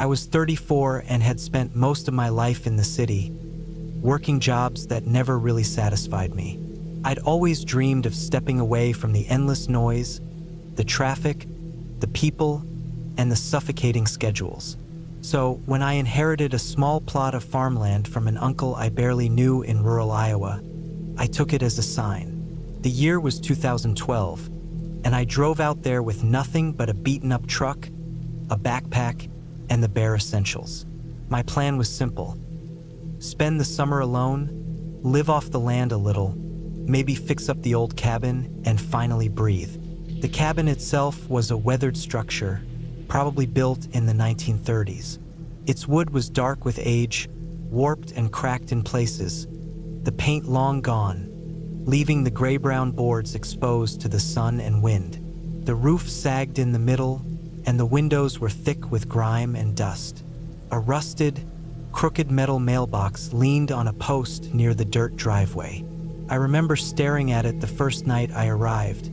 I was 34 and had spent most of my life in the city, working jobs that never really satisfied me. I'd always dreamed of stepping away from the endless noise, the traffic, the people, and the suffocating schedules. So, when I inherited a small plot of farmland from an uncle I barely knew in rural Iowa, I took it as a sign. The year was 2012, and I drove out there with nothing but a beaten-up truck, a backpack, and the bare essentials. My plan was simple. Spend the summer alone, live off the land a little, maybe fix up the old cabin, and finally breathe. The cabin itself was a weathered structure, probably built in the 1930s. Its wood was dark with age, warped and cracked in places, the paint long gone, leaving the gray-brown boards exposed to the sun and wind. The roof sagged in the middle, and the windows were thick with grime and dust. A rusted, crooked metal mailbox leaned on a post near the dirt driveway. I remember staring at it the first night I arrived,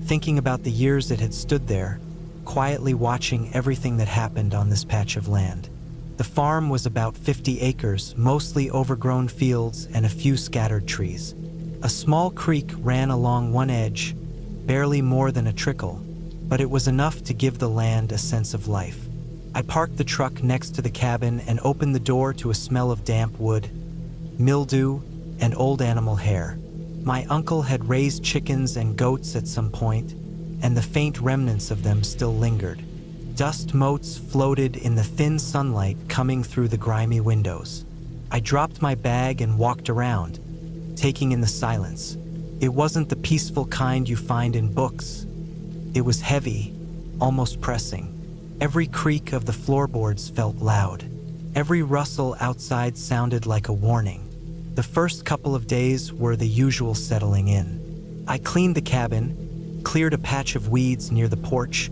thinking about the years it had stood there, quietly watching everything that happened on this patch of land. The farm was about 50 acres, mostly overgrown fields and a few scattered trees. A small creek ran along one edge, barely more than a trickle, but it was enough to give the land a sense of life. I parked the truck next to the cabin and opened the door to a smell of damp wood, mildew, and old animal hair. My uncle had raised chickens and goats at some point, and the faint remnants of them still lingered. Dust motes floated in the thin sunlight coming through the grimy windows. I dropped my bag and walked around, taking in the silence. It wasn't the peaceful kind you find in books. It was heavy, almost pressing. Every creak of the floorboards felt loud. Every rustle outside sounded like a warning. The first couple of days were the usual settling in. I cleaned the cabin, cleared a patch of weeds near the porch,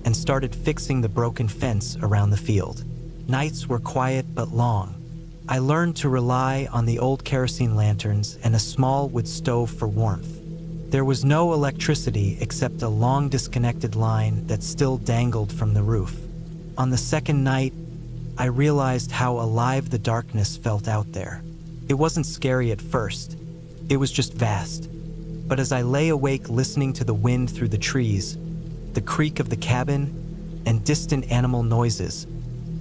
and started fixing the broken fence around the field. Nights were quiet but long. I learned to rely on the old kerosene lanterns and a small wood stove for warmth. There was no electricity except a long disconnected line that still dangled from the roof. On the second night, I realized how alive the darkness felt out there. It wasn't scary at first. It was just vast. But as I lay awake listening to the wind through the trees, the creak of the cabin, and distant animal noises,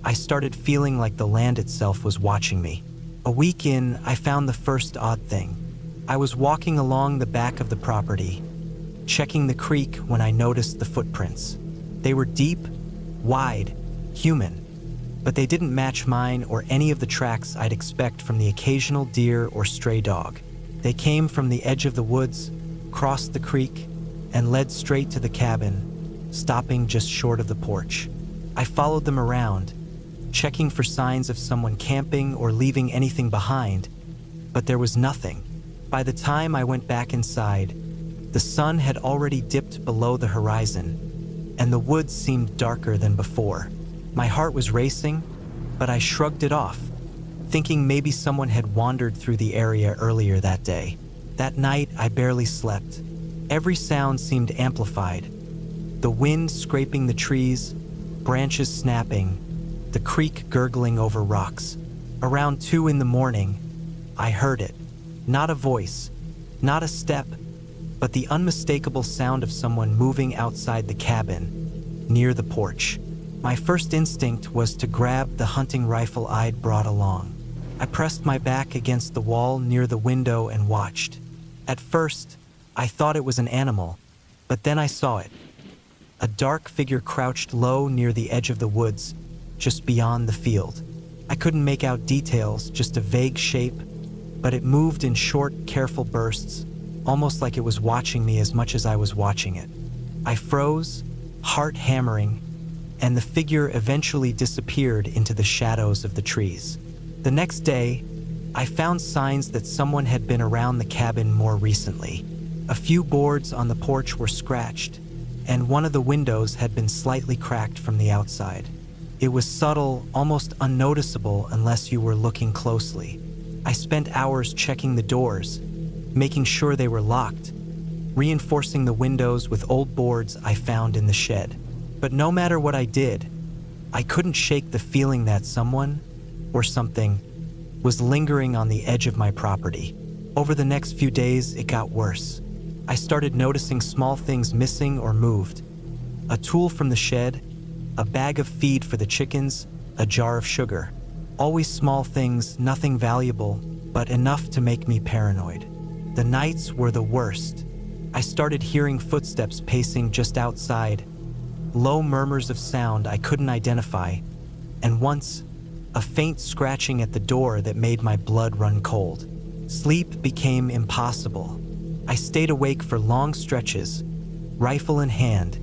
I started feeling like the land itself was watching me. A week in, I found the first odd thing. I was walking along the back of the property, checking the creek when I noticed the footprints. They were deep, wide, human, but they didn't match mine or any of the tracks I'd expect from the occasional deer or stray dog. They came from the edge of the woods, crossed the creek, and led straight to the cabin, stopping just short of the porch. I followed them around, checking for signs of someone camping or leaving anything behind, but there was nothing. By the time I went back inside, the sun had already dipped below the horizon, and the woods seemed darker than before. My heart was racing, but I shrugged it off, thinking maybe someone had wandered through the area earlier that day. That night, I barely slept. Every sound seemed amplified. The wind scraping the trees, branches snapping, the creek gurgling over rocks. Around 2 in the morning, I heard it. Not a voice, not a step, but the unmistakable sound of someone moving outside the cabin, near the porch. My first instinct was to grab the hunting rifle I'd brought along. I pressed my back against the wall near the window and watched. At first, I thought it was an animal, but then I saw it. A dark figure crouched low near the edge of the woods, just beyond the field. I couldn't make out details, just a vague shape, but it moved in short, careful bursts, almost like it was watching me as much as I was watching it. I froze, heart hammering, and the figure eventually disappeared into the shadows of the trees. The next day, I found signs that someone had been around the cabin more recently. A few boards on the porch were scratched, and one of the windows had been slightly cracked from the outside. It was subtle, almost unnoticeable unless you were looking closely. I spent hours checking the doors, making sure they were locked, reinforcing the windows with old boards I found in the shed. But no matter what I did, I couldn't shake the feeling that someone, or something, was lingering on the edge of my property. Over the next few days, it got worse. I started noticing small things missing or moved. A tool from the shed, a bag of feed for the chickens, a jar of sugar. Always small things, nothing valuable, but enough to make me paranoid. The nights were the worst. I started hearing footsteps pacing just outside, low murmurs of sound I couldn't identify, and once, a faint scratching at the door that made my blood run cold. Sleep became impossible. I stayed awake for long stretches, rifle in hand,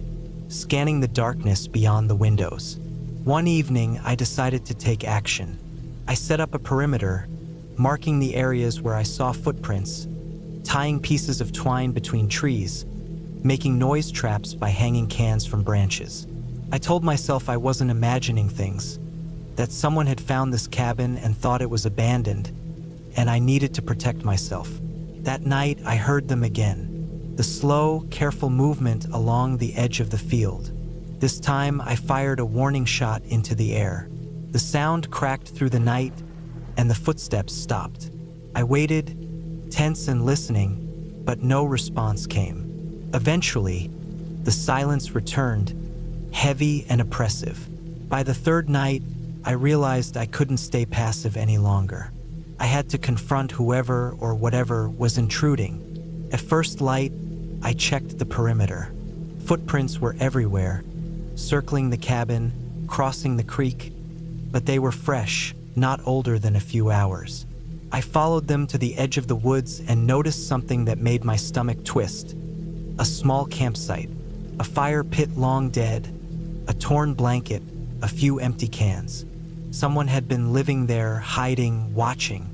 scanning the darkness beyond the windows. One evening, I decided to take action. I set up a perimeter, marking the areas where I saw footprints, tying pieces of twine between trees, making noise traps by hanging cans from branches. I told myself I wasn't imagining things, that someone had found this cabin and thought it was abandoned, and I needed to protect myself. That night, I heard them again, the slow, careful movement along the edge of the field. This time, I fired a warning shot into the air. The sound cracked through the night, and the footsteps stopped. I waited, tense and listening, but no response came. Eventually, the silence returned, heavy and oppressive. By the third night, I realized I couldn't stay passive any longer. I had to confront whoever or whatever was intruding. At first light, I checked the perimeter. Footprints were everywhere, circling the cabin, crossing the creek, but they were fresh, not older than a few hours. I followed them to the edge of the woods and noticed something that made my stomach twist. A small campsite, a fire pit long dead, a torn blanket, a few empty cans. Someone had been living there, hiding, watching.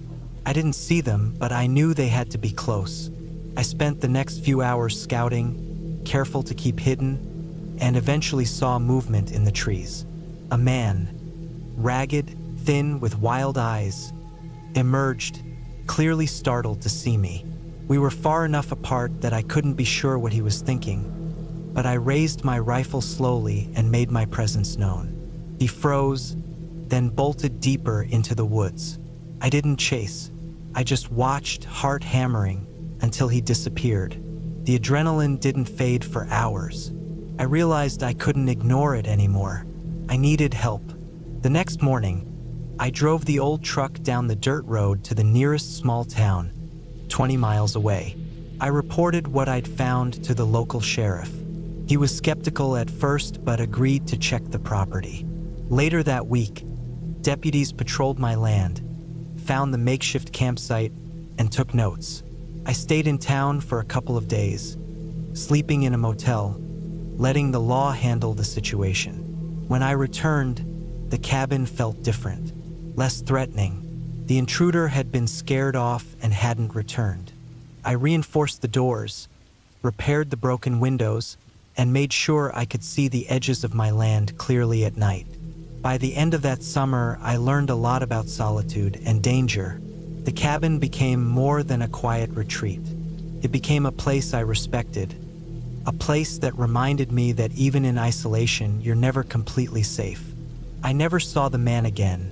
I didn't see them, but I knew they had to be close. I spent the next few hours scouting, careful to keep hidden, and eventually saw movement in the trees. A man, ragged, thin, with wild eyes, emerged, clearly startled to see me. We were far enough apart that I couldn't be sure what he was thinking, but I raised my rifle slowly and made my presence known. He froze, then bolted deeper into the woods. I didn't chase. I just watched, heart hammering, until he disappeared. The adrenaline didn't fade for hours. I realized I couldn't ignore it anymore. I needed help. The next morning, I drove the old truck down the dirt road to the nearest small town, 20 miles away. I reported what I'd found to the local sheriff. He was skeptical at first but agreed to check the property. Later that week, deputies patrolled my land, found the makeshift campsite, and took notes. I stayed in town for a couple of days, sleeping in a motel, letting the law handle the situation. When I returned, the cabin felt different, less threatening. The intruder had been scared off and hadn't returned. I reinforced the doors, repaired the broken windows, and made sure I could see the edges of my land clearly at night. By the end of that summer, I learned a lot about solitude and danger. The cabin became more than a quiet retreat. It became a place I respected, a place that reminded me that even in isolation, you're never completely safe. I never saw the man again,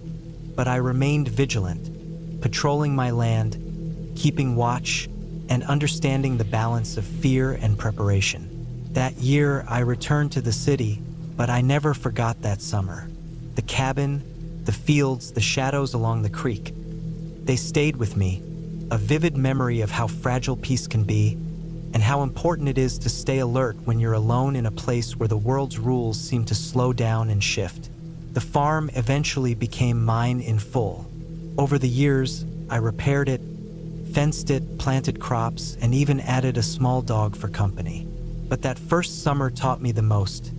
but I remained vigilant, patrolling my land, keeping watch, and understanding the balance of fear and preparation. That year, I returned to the city, but I never forgot that summer. The cabin, the fields, the shadows along the creek, they stayed with me, a vivid memory of how fragile peace can be and how important it is to stay alert when you're alone in a place where the world's rules seem to slow down and shift. The farm eventually became mine in full. Over the years, I repaired it, fenced it, planted crops, and even added a small dog for company. But that first summer taught me the most.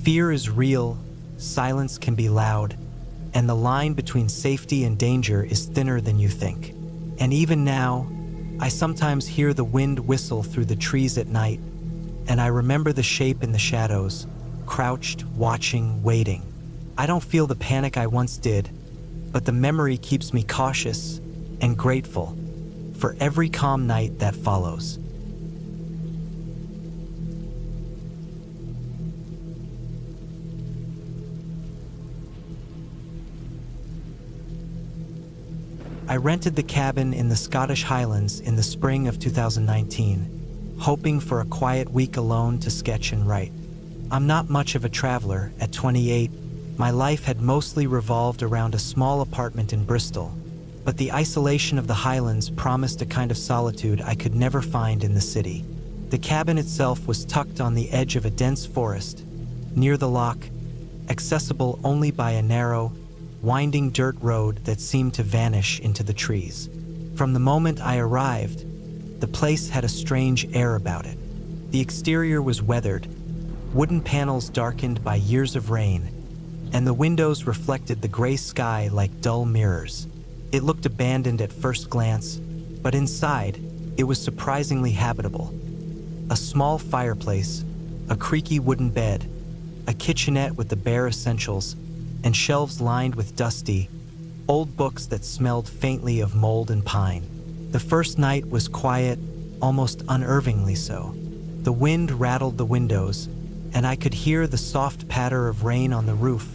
Fear is real, silence can be loud, and the line between safety and danger is thinner than you think. And even now, I sometimes hear the wind whistle through the trees at night, and I remember the shape in the shadows, crouched, watching, waiting. I don't feel the panic I once did, but the memory keeps me cautious and grateful for every calm night that follows. I rented the cabin in the Scottish Highlands in the spring of 2019, hoping for a quiet week alone to sketch and write. I'm not much of a traveler. At 28, my life had mostly revolved around a small apartment in Bristol, but the isolation of the Highlands promised a kind of solitude I could never find in the city. The cabin itself was tucked on the edge of a dense forest, near the loch, accessible only by a narrow, winding dirt road that seemed to vanish into the trees. From the moment I arrived, the place had a strange air about it. The exterior was weathered, wooden panels darkened by years of rain, and the windows reflected the gray sky like dull mirrors. It looked abandoned at first glance, but inside, it was surprisingly habitable. A small fireplace, a creaky wooden bed, a kitchenette with the bare essentials, and shelves lined with dusty, old books that smelled faintly of mold and pine. The first night was quiet, almost unnervingly so. The wind rattled the windows, and I could hear the soft patter of rain on the roof,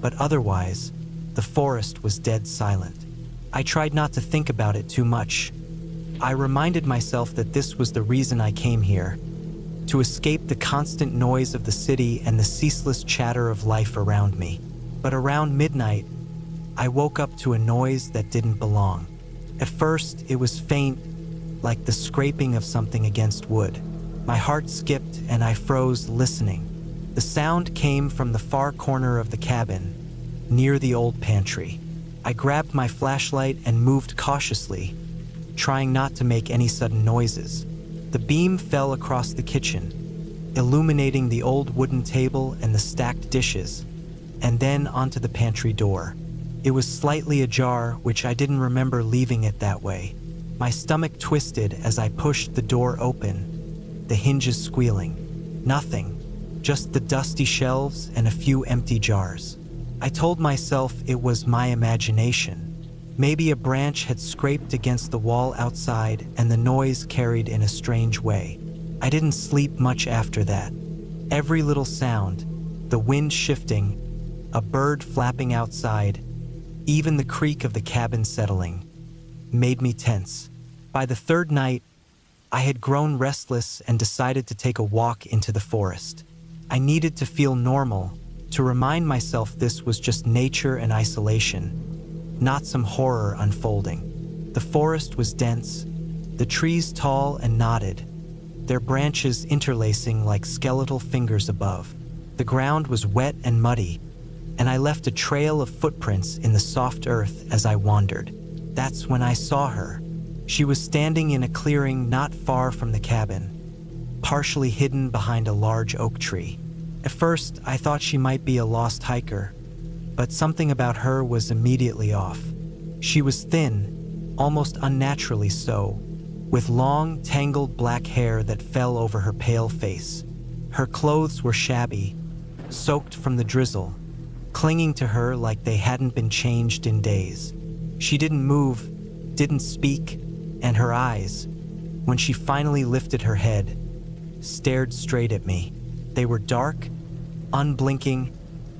but otherwise, the forest was dead silent. I tried not to think about it too much. I reminded myself that this was the reason I came here, to escape the constant noise of the city and the ceaseless chatter of life around me. But around midnight, I woke up to a noise that didn't belong. At first, it was faint, like the scraping of something against wood. My heart skipped and I froze, listening. The sound came from the far corner of the cabin, near the old pantry. I grabbed my flashlight and moved cautiously, trying not to make any sudden noises. The beam fell across the kitchen, illuminating the old wooden table and the stacked dishes, and then onto the pantry door. It was slightly ajar, which I didn't remember leaving it that way. My stomach twisted as I pushed the door open, the hinges squealing. Nothing, just the dusty shelves and a few empty jars. I told myself it was my imagination. Maybe a branch had scraped against the wall outside and the noise carried in a strange way. I didn't sleep much after that. Every little sound, the wind shifting, a bird flapping outside, even the creak of the cabin settling, made me tense. By the third night, I had grown restless and decided to take a walk into the forest. I needed to feel normal, to remind myself this was just nature and isolation, not some horror unfolding. The forest was dense, the trees tall and knotted, their branches interlacing like skeletal fingers above. The ground was wet and muddy, and I left a trail of footprints in the soft earth as I wandered. That's when I saw her. She was standing in a clearing not far from the cabin, partially hidden behind a large oak tree. At first, I thought she might be a lost hiker, but something about her was immediately off. She was thin, almost unnaturally so, with long, tangled black hair that fell over her pale face. Her clothes were shabby, soaked from the drizzle, clinging to her like they hadn't been changed in days. She didn't move, didn't speak, and her eyes, when she finally lifted her head, stared straight at me. They were dark, unblinking,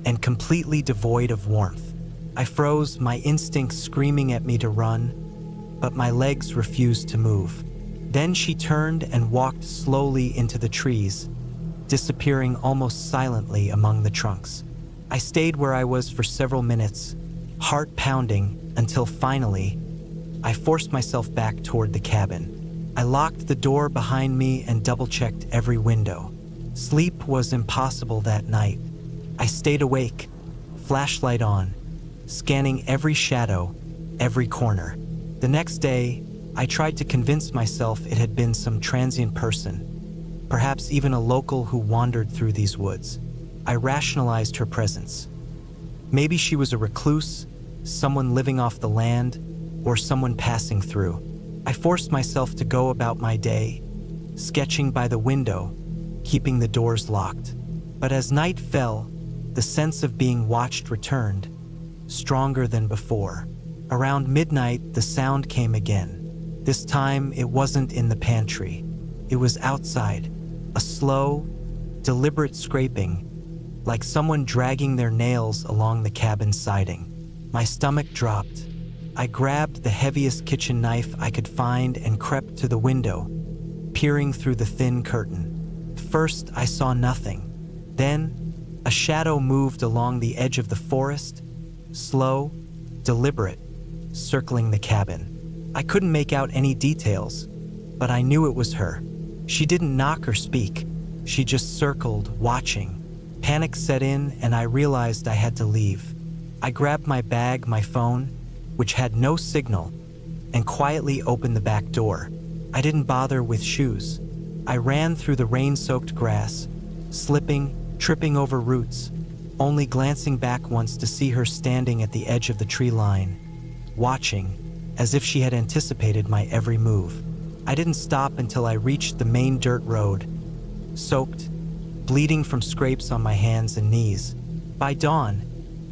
and completely devoid of warmth. I froze, my instincts screaming at me to run, but my legs refused to move. Then she turned and walked slowly into the trees, disappearing almost silently among the trunks. I stayed where I was for several minutes, heart pounding, until finally, I forced myself back toward the cabin. I locked the door behind me and double-checked every window. Sleep was impossible that night. I stayed awake, flashlight on, scanning every shadow, every corner. The next day, I tried to convince myself it had been some transient person, perhaps even a local who wandered through these woods. I rationalized her presence. Maybe she was a recluse, someone living off the land, or someone passing through. I forced myself to go about my day, sketching by the window, keeping the doors locked. But as night fell, the sense of being watched returned, stronger than before. Around midnight, the sound came again. This time, it wasn't in the pantry. It was outside, a slow, deliberate scraping, like someone dragging their nails along the cabin siding. My stomach dropped. I grabbed the heaviest kitchen knife I could find and crept to the window, peering through the thin curtain. First, I saw nothing. Then, a shadow moved along the edge of the forest, slow, deliberate, circling the cabin. I couldn't make out any details, but I knew it was her. She didn't knock or speak. She just circled, watching. Panic set in, and I realized I had to leave. I grabbed my bag, my phone, which had no signal, and quietly opened the back door. I didn't bother with shoes. I ran through the rain-soaked grass, slipping, tripping over roots, only glancing back once to see her standing at the edge of the tree line, watching, as if she had anticipated my every move. I didn't stop until I reached the main dirt road, soaked, bleeding from scrapes on my hands and knees. By dawn,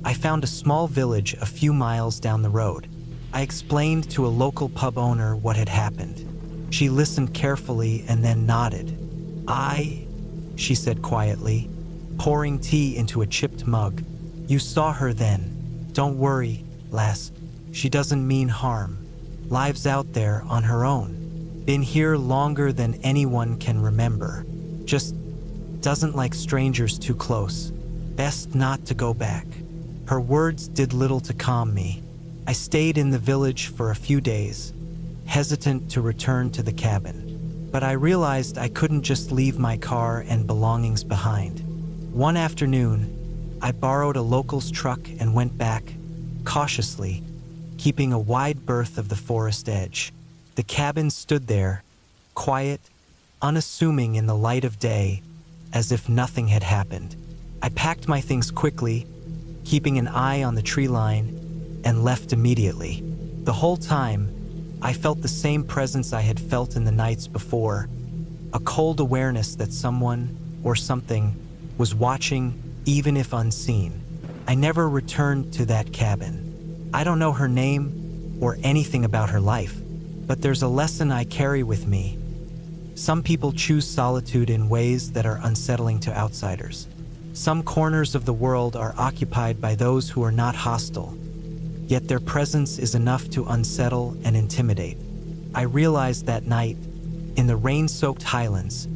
I found a small village a few miles down the road. I explained to a local pub owner what had happened. She listened carefully and then nodded. She said quietly, pouring tea into a chipped mug. You saw her then. Don't worry, lass. She doesn't mean harm. Lives out there on her own. Been here longer than anyone can remember. Just doesn't like strangers too close. Best not to go back. Her words did little to calm me. I stayed in the village for a few days, hesitant to return to the cabin. But I realized I couldn't just leave my car and belongings behind. One afternoon, I borrowed a local's truck and went back, cautiously, keeping a wide berth of the forest edge. The cabin stood there, quiet, unassuming in the light of day, as if nothing had happened. I packed my things quickly, keeping an eye on the tree line, and left immediately. The whole time, I felt the same presence I had felt in the nights before, a cold awareness that someone, or something, was watching, even if unseen. I never returned to that cabin. I don't know her name or anything about her life, but there's a lesson I carry with me. Some people choose solitude in ways that are unsettling to outsiders. Some corners of the world are occupied by those who are not hostile, yet their presence is enough to unsettle and intimidate. I realized that night, in the rain-soaked highlands,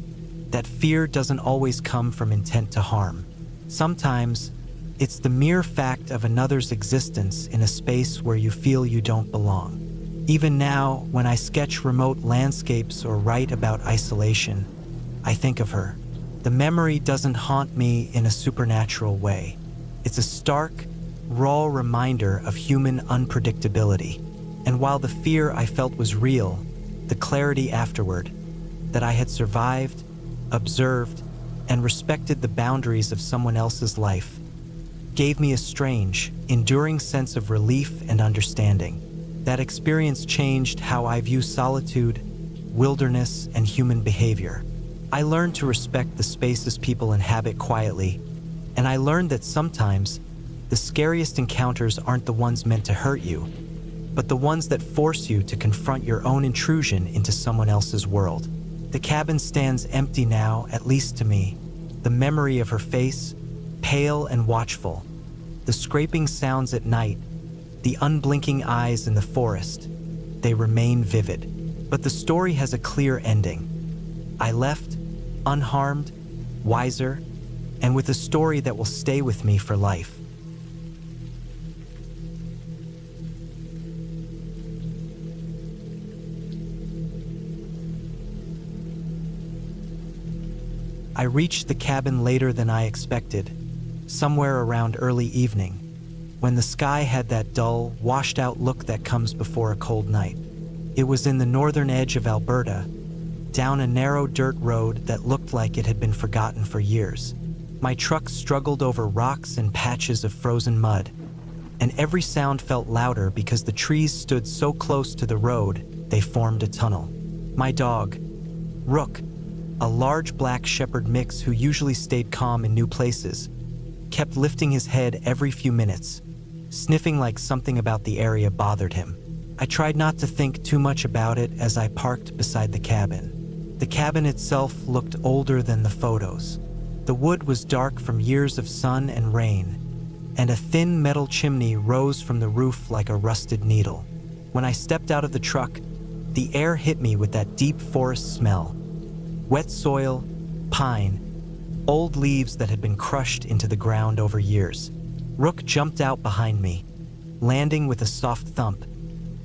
that fear doesn't always come from intent to harm. Sometimes, it's the mere fact of another's existence in a space where you feel you don't belong. Even now, when I sketch remote landscapes or write about isolation, I think of her. The memory doesn't haunt me in a supernatural way. It's a stark, raw reminder of human unpredictability. And while the fear I felt was real, the clarity afterward, that I had survived, observed, and respected the boundaries of someone else's life, gave me a strange, enduring sense of relief and understanding. That experience changed how I view solitude, wilderness, and human behavior. I learned to respect the spaces people inhabit quietly, and I learned that sometimes the scariest encounters aren't the ones meant to hurt you, but the ones that force you to confront your own intrusion into someone else's world. The cabin stands empty now, at least to me. The memory of her face, pale and watchful, the scraping sounds at night, the unblinking eyes in the forest, they remain vivid. But the story has a clear ending. I left, unharmed, wiser, and with a story that will stay with me for life. I reached the cabin later than I expected, somewhere around early evening, when the sky had that dull, washed-out look that comes before a cold night. It was in the northern edge of Alberta, down a narrow dirt road that looked like it had been forgotten for years. My truck struggled over rocks and patches of frozen mud, and every sound felt louder because the trees stood so close to the road they formed a tunnel. My dog, Rook, a large black shepherd mix who usually stayed calm in new places, kept lifting his head every few minutes, sniffing like something about the area bothered him. I tried not to think too much about it as I parked beside the cabin. The cabin itself looked older than the photos. The wood was dark from years of sun and rain, and a thin metal chimney rose from the roof like a rusted needle. When I stepped out of the truck, the air hit me with that deep forest smell. Wet soil, pine, old leaves that had been crushed into the ground over years. Rook jumped out behind me, landing with a soft thump,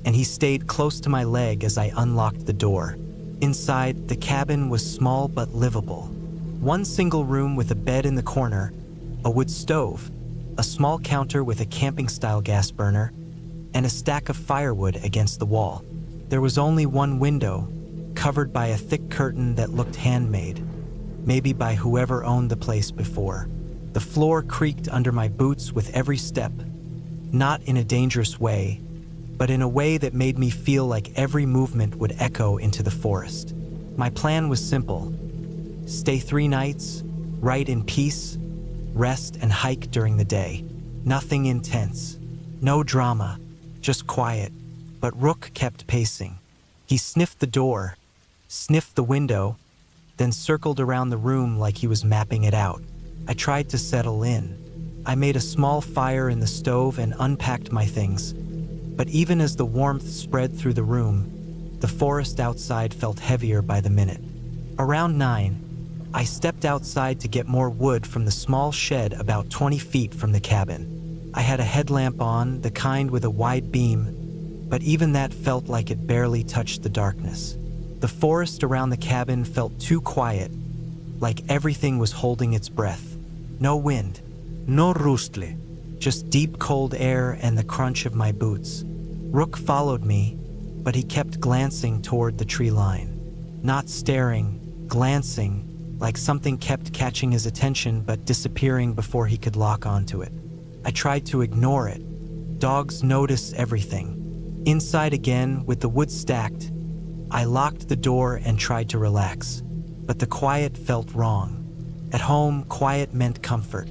and he stayed close to my leg as I unlocked the door. Inside, the cabin was small but livable. One single room with a bed in the corner, a wood stove, a small counter with a camping-style gas burner, and a stack of firewood against the wall. There was only one window, covered by a thick curtain that looked handmade, maybe by whoever owned the place before. The floor creaked under my boots with every step, not in a dangerous way, but in a way that made me feel like every movement would echo into the forest. My plan was simple: stay 3 nights, write in peace, rest and hike during the day. Nothing intense, no drama, just quiet. But Rook kept pacing. He sniffed the door, sniffed the window, then circled around the room like he was mapping it out. I tried to settle in. I made a small fire in the stove and unpacked my things. But even as the warmth spread through the room, the forest outside felt heavier by the minute. Around 9, I stepped outside to get more wood from the small shed about 20 feet from the cabin. I had a headlamp on, the kind with a wide beam, but even that felt like it barely touched the darkness. The forest around the cabin felt too quiet, like everything was holding its breath. No wind, no rustli, just deep cold air and the crunch of my boots. Rook followed me, but he kept glancing toward the tree line. Not staring, glancing, like something kept catching his attention but disappearing before he could lock onto it. I tried to ignore it. Dogs notice everything. Inside again, with the wood stacked, I locked the door and tried to relax. But the quiet felt wrong. At home, quiet meant comfort.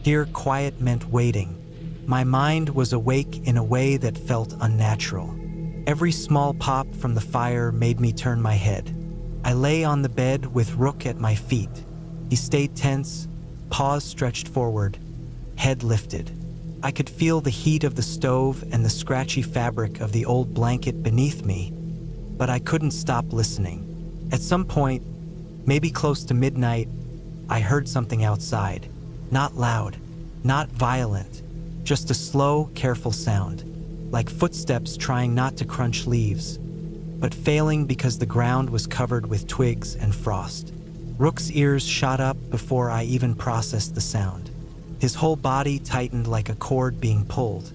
Here, quiet meant waiting. My mind was awake in a way that felt unnatural. Every small pop from the fire made me turn my head. I lay on the bed with Rook at my feet. He stayed tense, paws stretched forward, head lifted. I could feel the heat of the stove and the scratchy fabric of the old blanket beneath me, but I couldn't stop listening. At some point, maybe close to midnight, I heard something outside. Not loud, not violent, just a slow, careful sound, like footsteps trying not to crunch leaves, but failing because the ground was covered with twigs and frost. Rook's ears shot up before I even processed the sound. His whole body tightened like a cord being pulled.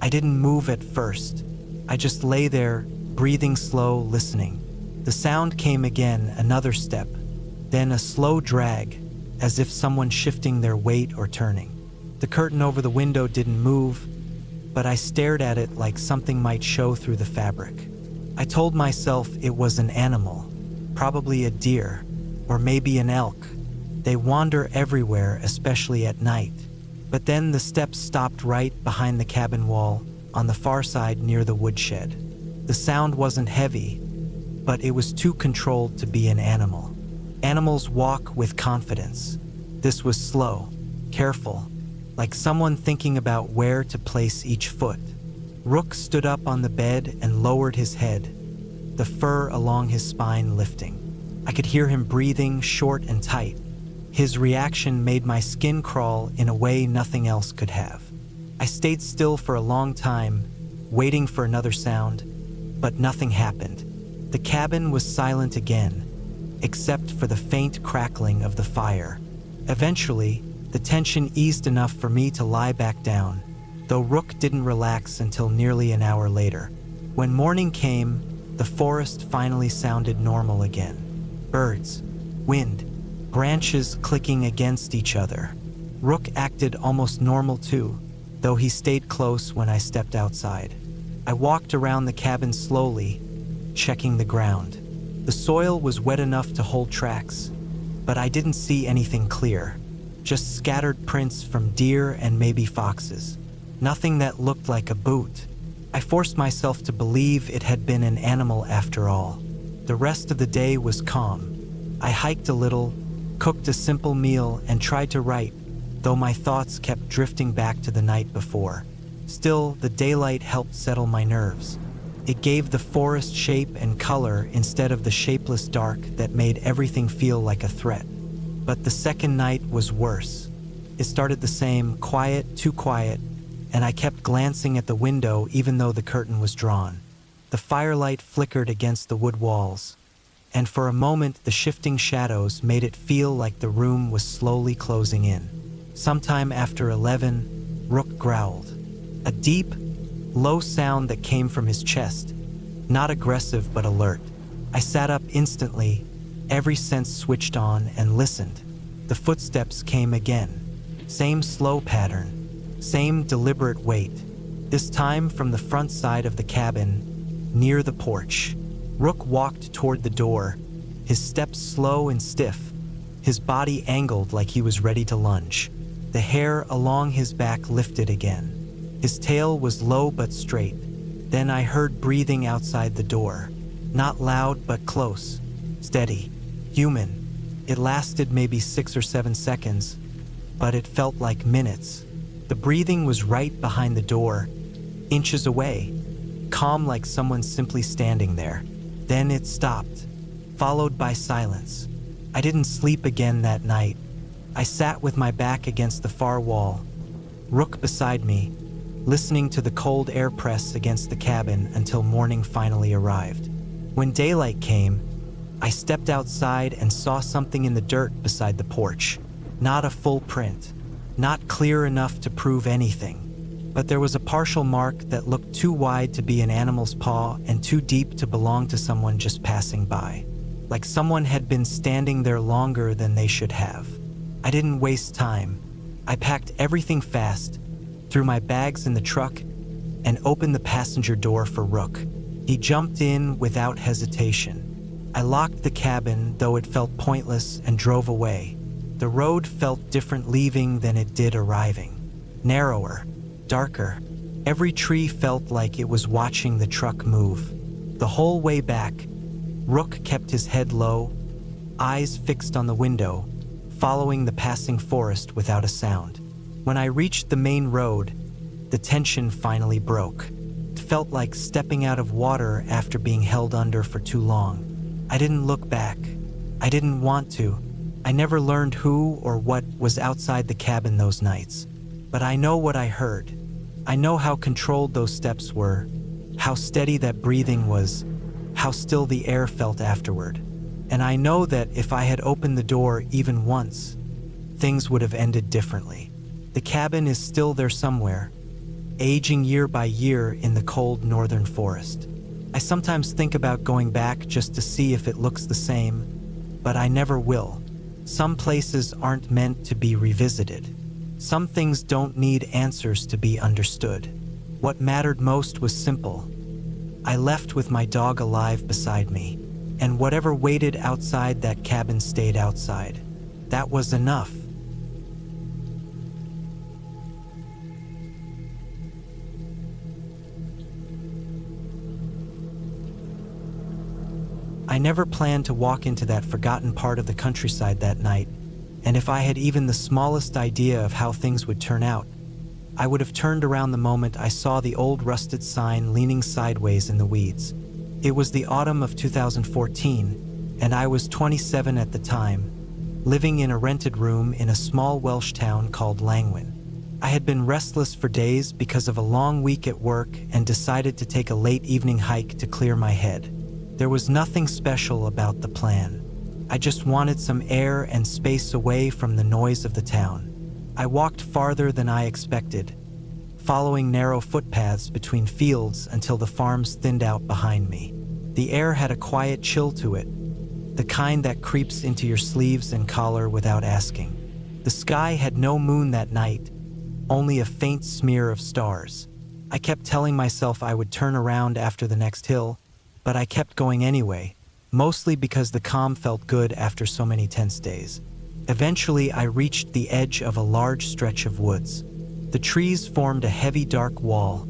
I didn't move at first. I just lay there, breathing slow, listening. The sound came again, another step, then a slow drag, as if someone shifting their weight or turning. The curtain over the window didn't move, but I stared at it like something might show through the fabric. I told myself it was an animal, probably a deer, or maybe an elk. They wander everywhere, especially at night. But then the steps stopped right behind the cabin wall, on the far side near the woodshed. The sound wasn't heavy, but it was too controlled to be an animal. Animals walk with confidence. This was slow, careful, like someone thinking about where to place each foot. Rook stood up on the bed and lowered his head, the fur along his spine lifting. I could hear him breathing short and tight. His reaction made my skin crawl in a way nothing else could have. I stayed still for a long time, waiting for another sound, but nothing happened. The cabin was silent again, except for the faint crackling of the fire. Eventually, the tension eased enough for me to lie back down, though Rook didn't relax until nearly an hour later. When morning came, the forest finally sounded normal again. Birds, wind, branches clicking against each other. Rook acted almost normal too, though he stayed close when I stepped outside. I walked around the cabin slowly, checking the ground. The soil was wet enough to hold tracks, but I didn't see anything clear, just scattered prints from deer and maybe foxes. Nothing that looked like a boot. I forced myself to believe it had been an animal after all. The rest of the day was calm. I hiked a little, cooked a simple meal, and tried to write, though my thoughts kept drifting back to the night before. Still, the daylight helped settle my nerves. It gave the forest shape and color instead of the shapeless dark that made everything feel like a threat. But the second night was worse. It started the same, quiet, too quiet, and I kept glancing at the window even though the curtain was drawn. The firelight flickered against the wood walls, and for a moment the shifting shadows made it feel like the room was slowly closing in. Sometime after 11, Rook growled. A deep, low sound that came from his chest, not aggressive but alert. I sat up instantly, every sense switched on, and listened. The footsteps came again. Same slow pattern, same deliberate wait. This time from the front side of the cabin, near the porch. Rook walked toward the door, his steps slow and stiff, his body angled like he was ready to lunge. The hair along his back lifted again. His tail was low but straight. Then I heard breathing outside the door. Not loud but close, steady, human. It lasted maybe 6 or 7 seconds, but it felt like minutes. The breathing was right behind the door, inches away, calm like someone simply standing there. Then it stopped, followed by silence. I didn't sleep again that night. I sat with my back against the far wall, Rook beside me, listening to the cold air press against the cabin until morning finally arrived. When daylight came, I stepped outside and saw something in the dirt beside the porch. Not a full print, not clear enough to prove anything. But there was a partial mark that looked too wide to be an animal's paw and too deep to belong to someone just passing by. Like someone had been standing there longer than they should have. I didn't waste time. I packed everything fast, threw my bags in the truck, and opened the passenger door for Rook. He jumped in without hesitation. I locked the cabin, though it felt pointless, and drove away. The road felt different leaving than it did arriving. Narrower, darker. Every tree felt like it was watching the truck move. The whole way back, Rook kept his head low, eyes fixed on the window, following the passing forest without a sound. When I reached the main road, the tension finally broke. It felt like stepping out of water after being held under for too long. I didn't look back. I didn't want to. I never learned who or what was outside the cabin those nights. But I know what I heard. I know how controlled those steps were, how steady that breathing was, how still the air felt afterward. And I know that if I had opened the door even once, things would have ended differently. The cabin is still there somewhere, aging year by year in the cold northern forest. I sometimes think about going back just to see if it looks the same, but I never will. Some places aren't meant to be revisited. Some things don't need answers to be understood. What mattered most was simple. I left with my dog alive beside me, and whatever waited outside that cabin stayed outside. That was enough. I never planned to walk into that forgotten part of the countryside that night, and if I had even the smallest idea of how things would turn out, I would have turned around the moment I saw the old rusted sign leaning sideways in the weeds. It was the autumn of 2014, and I was 27 at the time, living in a rented room in a small Welsh town called Langwyn. I had been restless for days because of a long week at work and decided to take a late evening hike to clear my head. There was nothing special about the plan. I just wanted some air and space away from the noise of the town. I walked farther than I expected, following narrow footpaths between fields until the farms thinned out behind me. The air had a quiet chill to it, the kind that creeps into your sleeves and collar without asking. The sky had no moon that night, only a faint smear of stars. I kept telling myself I would turn around after the next hill, but I kept going anyway, mostly because the calm felt good after so many tense days. Eventually, I reached the edge of a large stretch of woods. The trees formed a heavy, dark wall,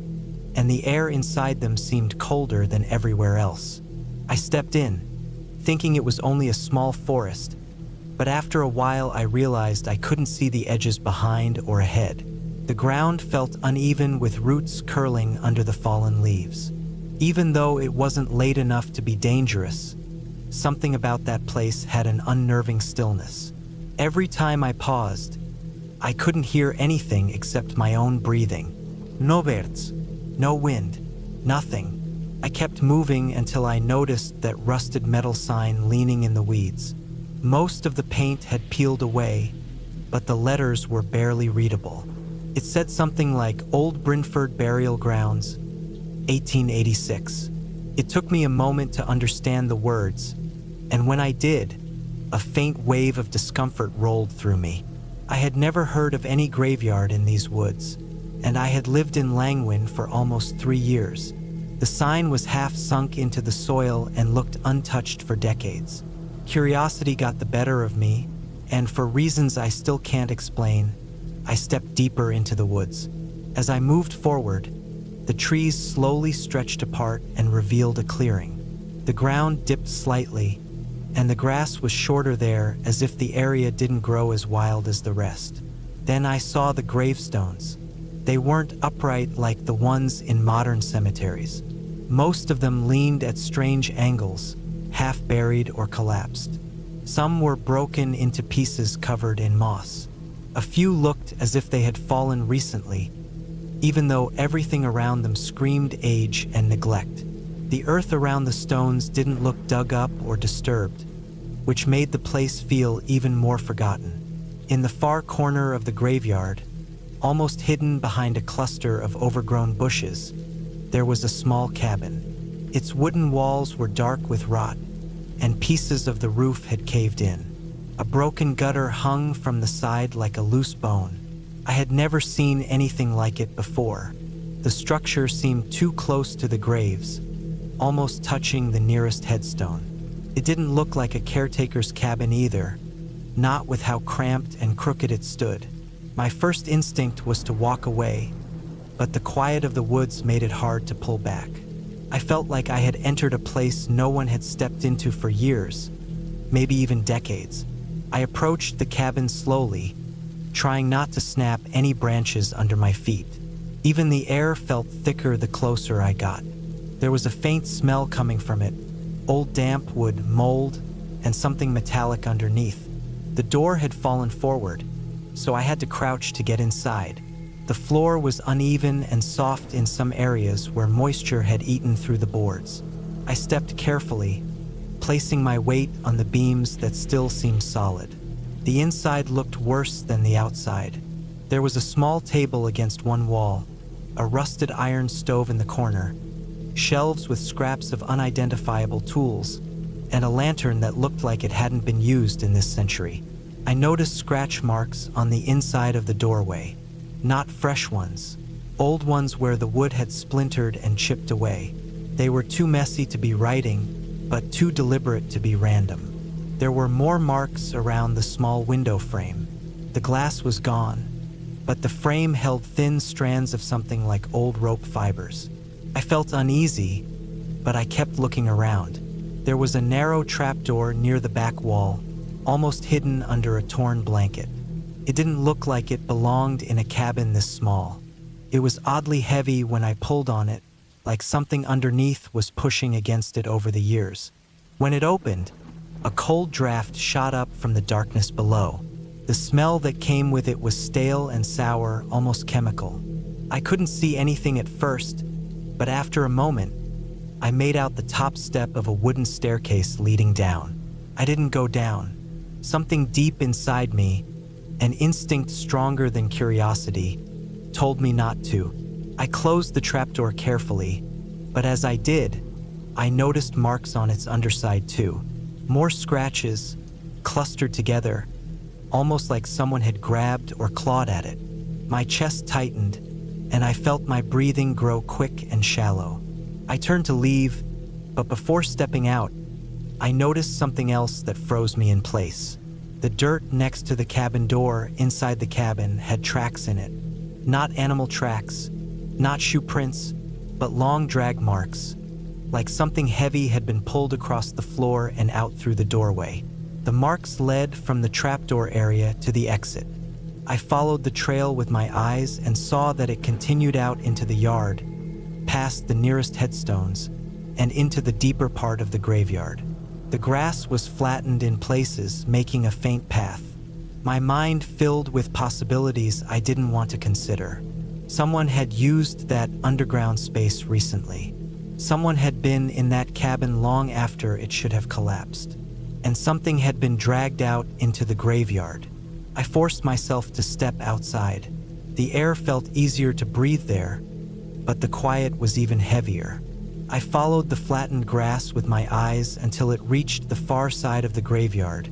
and the air inside them seemed colder than everywhere else. I stepped in, thinking it was only a small forest, but after a while I realized I couldn't see the edges behind or ahead. The ground felt uneven with roots curling under the fallen leaves. Even though it wasn't late enough to be dangerous, something about that place had an unnerving stillness. Every time I paused, I couldn't hear anything except my own breathing. No birds, no wind, nothing. I kept moving until I noticed that rusted metal sign leaning in the weeds. Most of the paint had peeled away, but the letters were barely readable. It said something like Old Brynford Burial Grounds, 1886. It took me a moment to understand the words, and when I did, a faint wave of discomfort rolled through me. I had never heard of any graveyard in these woods, and I had lived in Langwin for almost 3 years. The sign was half sunk into the soil and looked untouched for decades. Curiosity got the better of me, and for reasons I still can't explain, I stepped deeper into the woods. As I moved forward, the trees slowly stretched apart and revealed a clearing. The ground dipped slightly, and the grass was shorter there, as if the area didn't grow as wild as the rest. Then I saw the gravestones. They weren't upright like the ones in modern cemeteries. Most of them leaned at strange angles, half buried or collapsed. Some were broken into pieces covered in moss. A few looked as if they had fallen recently, even though everything around them screamed age and neglect. The earth around the stones didn't look dug up or disturbed, which made the place feel even more forgotten. In the far corner of the graveyard, almost hidden behind a cluster of overgrown bushes, there was a small cabin. Its wooden walls were dark with rot, and pieces of the roof had caved in. A broken gutter hung from the side like a loose bone. I had never seen anything like it before. The structure seemed too close to the graves, almost touching the nearest headstone. It didn't look like a caretaker's cabin either, not with how cramped and crooked it stood. My first instinct was to walk away, but the quiet of the woods made it hard to pull back. I felt like I had entered a place no one had stepped into for years, maybe even decades. I approached the cabin slowly, trying not to snap any branches under my feet. Even the air felt thicker the closer I got. There was a faint smell coming from it, old damp wood, mold, and something metallic underneath. The door had fallen forward, so I had to crouch to get inside. The floor was uneven and soft in some areas where moisture had eaten through the boards. I stepped carefully, placing my weight on the beams that still seemed solid. The inside looked worse than the outside. There was a small table against one wall, a rusted iron stove in the corner, shelves with scraps of unidentifiable tools, and a lantern that looked like it hadn't been used in this century. I noticed scratch marks on the inside of the doorway, not fresh ones, old ones where the wood had splintered and chipped away. They were too messy to be writing, but too deliberate to be random. There were more marks around the small window frame. The glass was gone, but the frame held thin strands of something like old rope fibers. I felt uneasy, but I kept looking around. There was a narrow trapdoor near the back wall, almost hidden under a torn blanket. It didn't look like it belonged in a cabin this small. It was oddly heavy when I pulled on it, like something underneath was pushing against it over the years. When it opened, a cold draft shot up from the darkness below. The smell that came with it was stale and sour, almost chemical. I couldn't see anything at first, but after a moment, I made out the top step of a wooden staircase leading down. I didn't go down. Something deep inside me, an instinct stronger than curiosity, told me not to. I closed the trapdoor carefully, but as I did, I noticed marks on its underside too. More scratches, clustered together, almost like someone had grabbed or clawed at it. My chest tightened, and I felt my breathing grow quick and shallow. I turned to leave, but before stepping out, I noticed something else that froze me in place. The dirt next to the cabin door inside the cabin had tracks in it. Not animal tracks, not shoe prints, but long drag marks, like something heavy had been pulled across the floor and out through the doorway. The marks led from the trapdoor area to the exit. I followed the trail with my eyes and saw that it continued out into the yard, cut past the nearest headstones and into the deeper part of the graveyard. The grass was flattened in places, making a faint path. My mind filled with possibilities I didn't want to consider. Someone had used that underground space recently. Someone had been in that cabin long after it should have collapsed. And something had been dragged out into the graveyard. I forced myself to step outside. The air felt easier to breathe there, but the quiet was even heavier. I followed the flattened grass with my eyes until it reached the far side of the graveyard,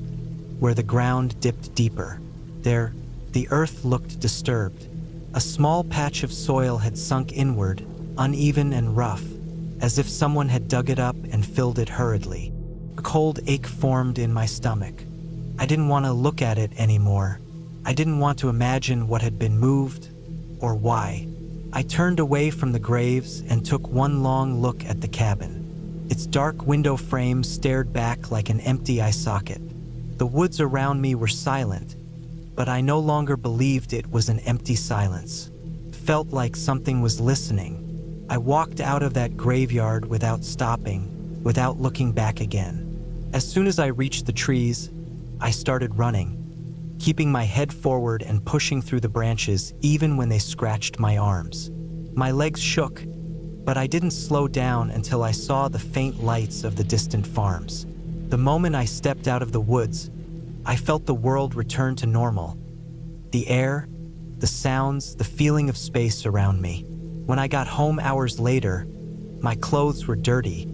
where the ground dipped deeper. There, the earth looked disturbed. A small patch of soil had sunk inward, uneven and rough, as if someone had dug it up and filled it hurriedly. A cold ache formed in my stomach. I didn't want to look at it anymore. I didn't want to imagine what had been moved or why. I turned away from the graves and took one long look at the cabin. Its dark window frame stared back like an empty eye socket. The woods around me were silent, but I no longer believed it was an empty silence. It felt like something was listening. I walked out of that graveyard without stopping, without looking back again. As soon as I reached the trees, I started running, keeping my head forward and pushing through the branches even when they scratched my arms. My legs shook, but I didn't slow down until I saw the faint lights of the distant farms. The moment I stepped out of the woods, I felt the world return to normal. The air, the sounds, the feeling of space around me. When I got home hours later, my clothes were dirty,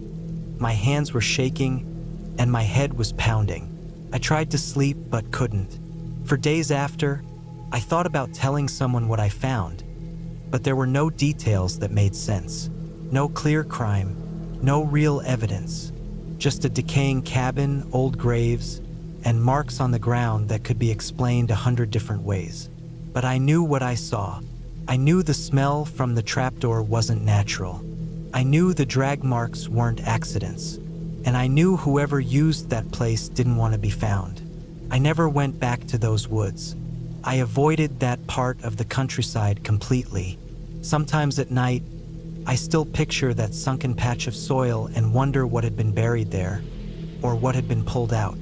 my hands were shaking, and my head was pounding. I tried to sleep but couldn't. For days after, I thought about telling someone what I found, but there were no details that made sense. No clear crime, no real evidence, just a decaying cabin, old graves, and marks on the ground that could be explained 100 different ways. But I knew what I saw. I knew the smell from the trapdoor wasn't natural. I knew the drag marks weren't accidents. And I knew whoever used that place didn't want to be found. I never went back to those woods. I avoided that part of the countryside completely. Sometimes at night, I still picture that sunken patch of soil and wonder what had been buried there, or what had been pulled out.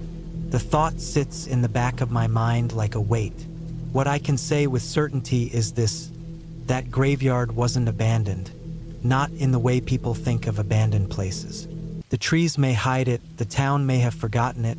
The thought sits in the back of my mind like a weight. What I can say with certainty is this: that graveyard wasn't abandoned, not in the way people think of abandoned places. The trees may hide it, the town may have forgotten it,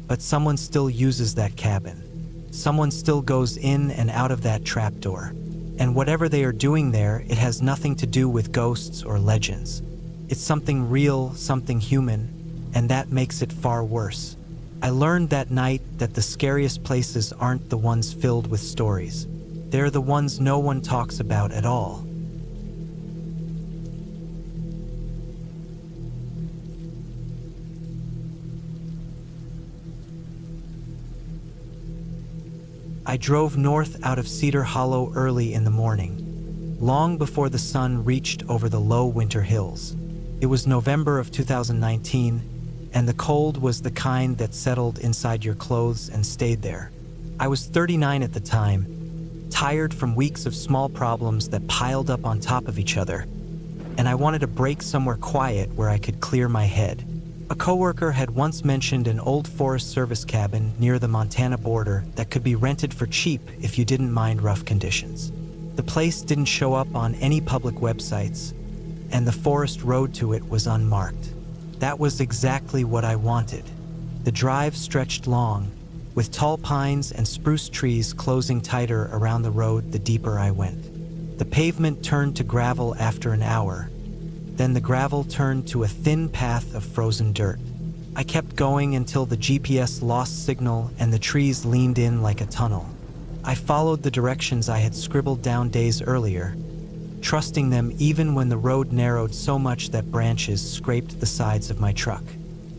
but someone still uses that cabin. Someone still goes in and out of that trapdoor. And whatever they are doing there, it has nothing to do with ghosts or legends. It's something real, something human, and that makes it far worse. I learned that night that the scariest places aren't the ones filled with stories. They're the ones no one talks about at all. I drove north out of Cedar Hollow early in the morning, long before the sun reached over the low winter hills. It was November of 2019, and the cold was the kind that settled inside your clothes and stayed there. I was 39 at the time, tired from weeks of small problems that piled up on top of each other, and I wanted a break somewhere quiet where I could clear my head. A coworker had once mentioned an old Forest Service cabin near the Montana border that could be rented for cheap if you didn't mind rough conditions. The place didn't show up on any public websites, and the forest road to it was unmarked. That was exactly what I wanted. The drive stretched long, with tall pines and spruce trees closing tighter around the road the deeper I went. The pavement turned to gravel after an hour. Then the gravel turned to a thin path of frozen dirt. I kept going until the GPS lost signal and the trees leaned in like a tunnel. I followed the directions I had scribbled down days earlier, trusting them even when the road narrowed so much that branches scraped the sides of my truck.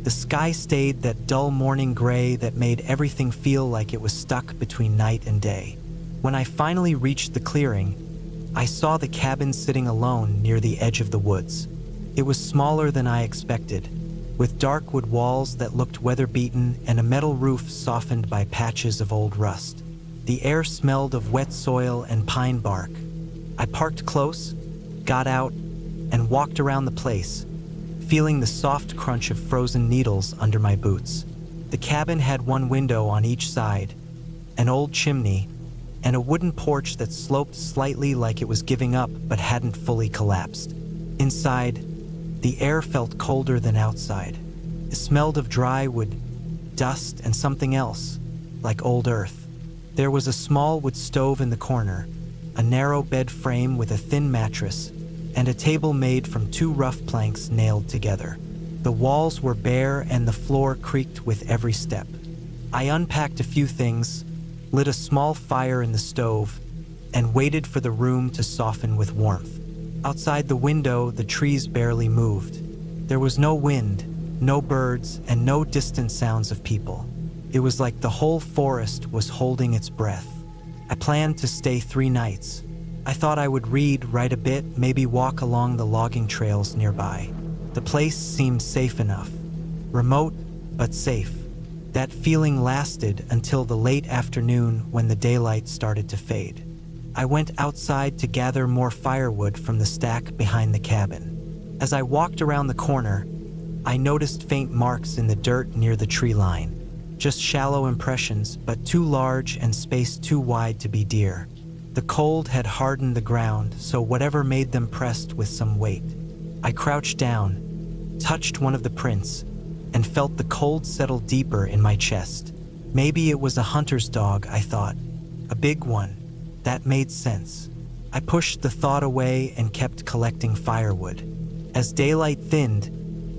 The sky stayed that dull morning gray that made everything feel like it was stuck between night and day. When I finally reached the clearing, I saw the cabin sitting alone near the edge of the woods. It was smaller than I expected, with dark wood walls that looked weather-beaten and a metal roof softened by patches of old rust. The air smelled of wet soil and pine bark. I parked close, got out, and walked around the place, feeling the soft crunch of frozen needles under my boots. The cabin had one window on each side, an old chimney, and a wooden porch that sloped slightly like it was giving up but hadn't fully collapsed. Inside, the air felt colder than outside. It smelled of dry wood, dust, and something else, like old earth. There was a small wood stove in the corner, a narrow bed frame with a thin mattress, and a table made from two rough planks nailed together. The walls were bare and the floor creaked with every step. I unpacked a few things, lit a small fire in the stove, and waited for the room to soften with warmth. Outside the window, the trees barely moved. There was no wind, no birds, and no distant sounds of people. It was like the whole forest was holding its breath. I planned to stay 3 nights. I thought I would read, write a bit, maybe walk along the logging trails nearby. The place seemed safe enough. Remote, but safe. That feeling lasted until the late afternoon when the daylight started to fade. I went outside to gather more firewood from the stack behind the cabin. As I walked around the corner, I noticed faint marks in the dirt near the tree line. Just shallow impressions, but too large and spaced too wide to be deer. The cold had hardened the ground, so whatever made them pressed with some weight. I crouched down, touched one of the prints, and felt the cold settle deeper in my chest. Maybe it was a hunter's dog, I thought. A big one. That made sense. I pushed the thought away and kept collecting firewood. As daylight thinned,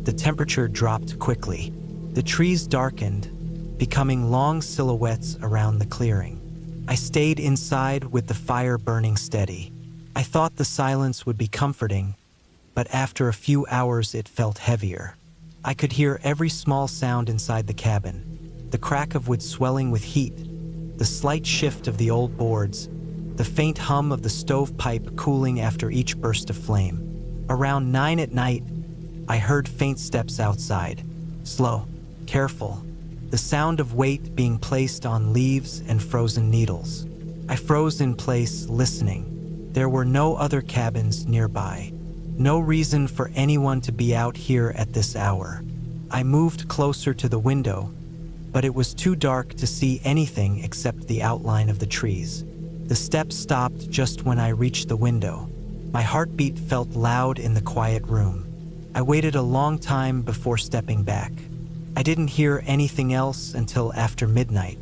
the temperature dropped quickly. The trees darkened, becoming long silhouettes around the clearing. I stayed inside with the fire burning steady. I thought the silence would be comforting, but after a few hours it felt heavier. I could hear every small sound inside the cabin, the crack of wood swelling with heat, the slight shift of the old boards, the faint hum of the stovepipe cooling after each burst of flame. Around 9 at night, I heard faint steps outside. Slow, careful, the sound of weight being placed on leaves and frozen needles. I froze in place, listening. There were no other cabins nearby. No reason for anyone to be out here at this hour. I moved closer to the window, but it was too dark to see anything except the outline of the trees. The steps stopped just when I reached the window. My heartbeat felt loud in the quiet room. I waited a long time before stepping back. I didn't hear anything else until after midnight.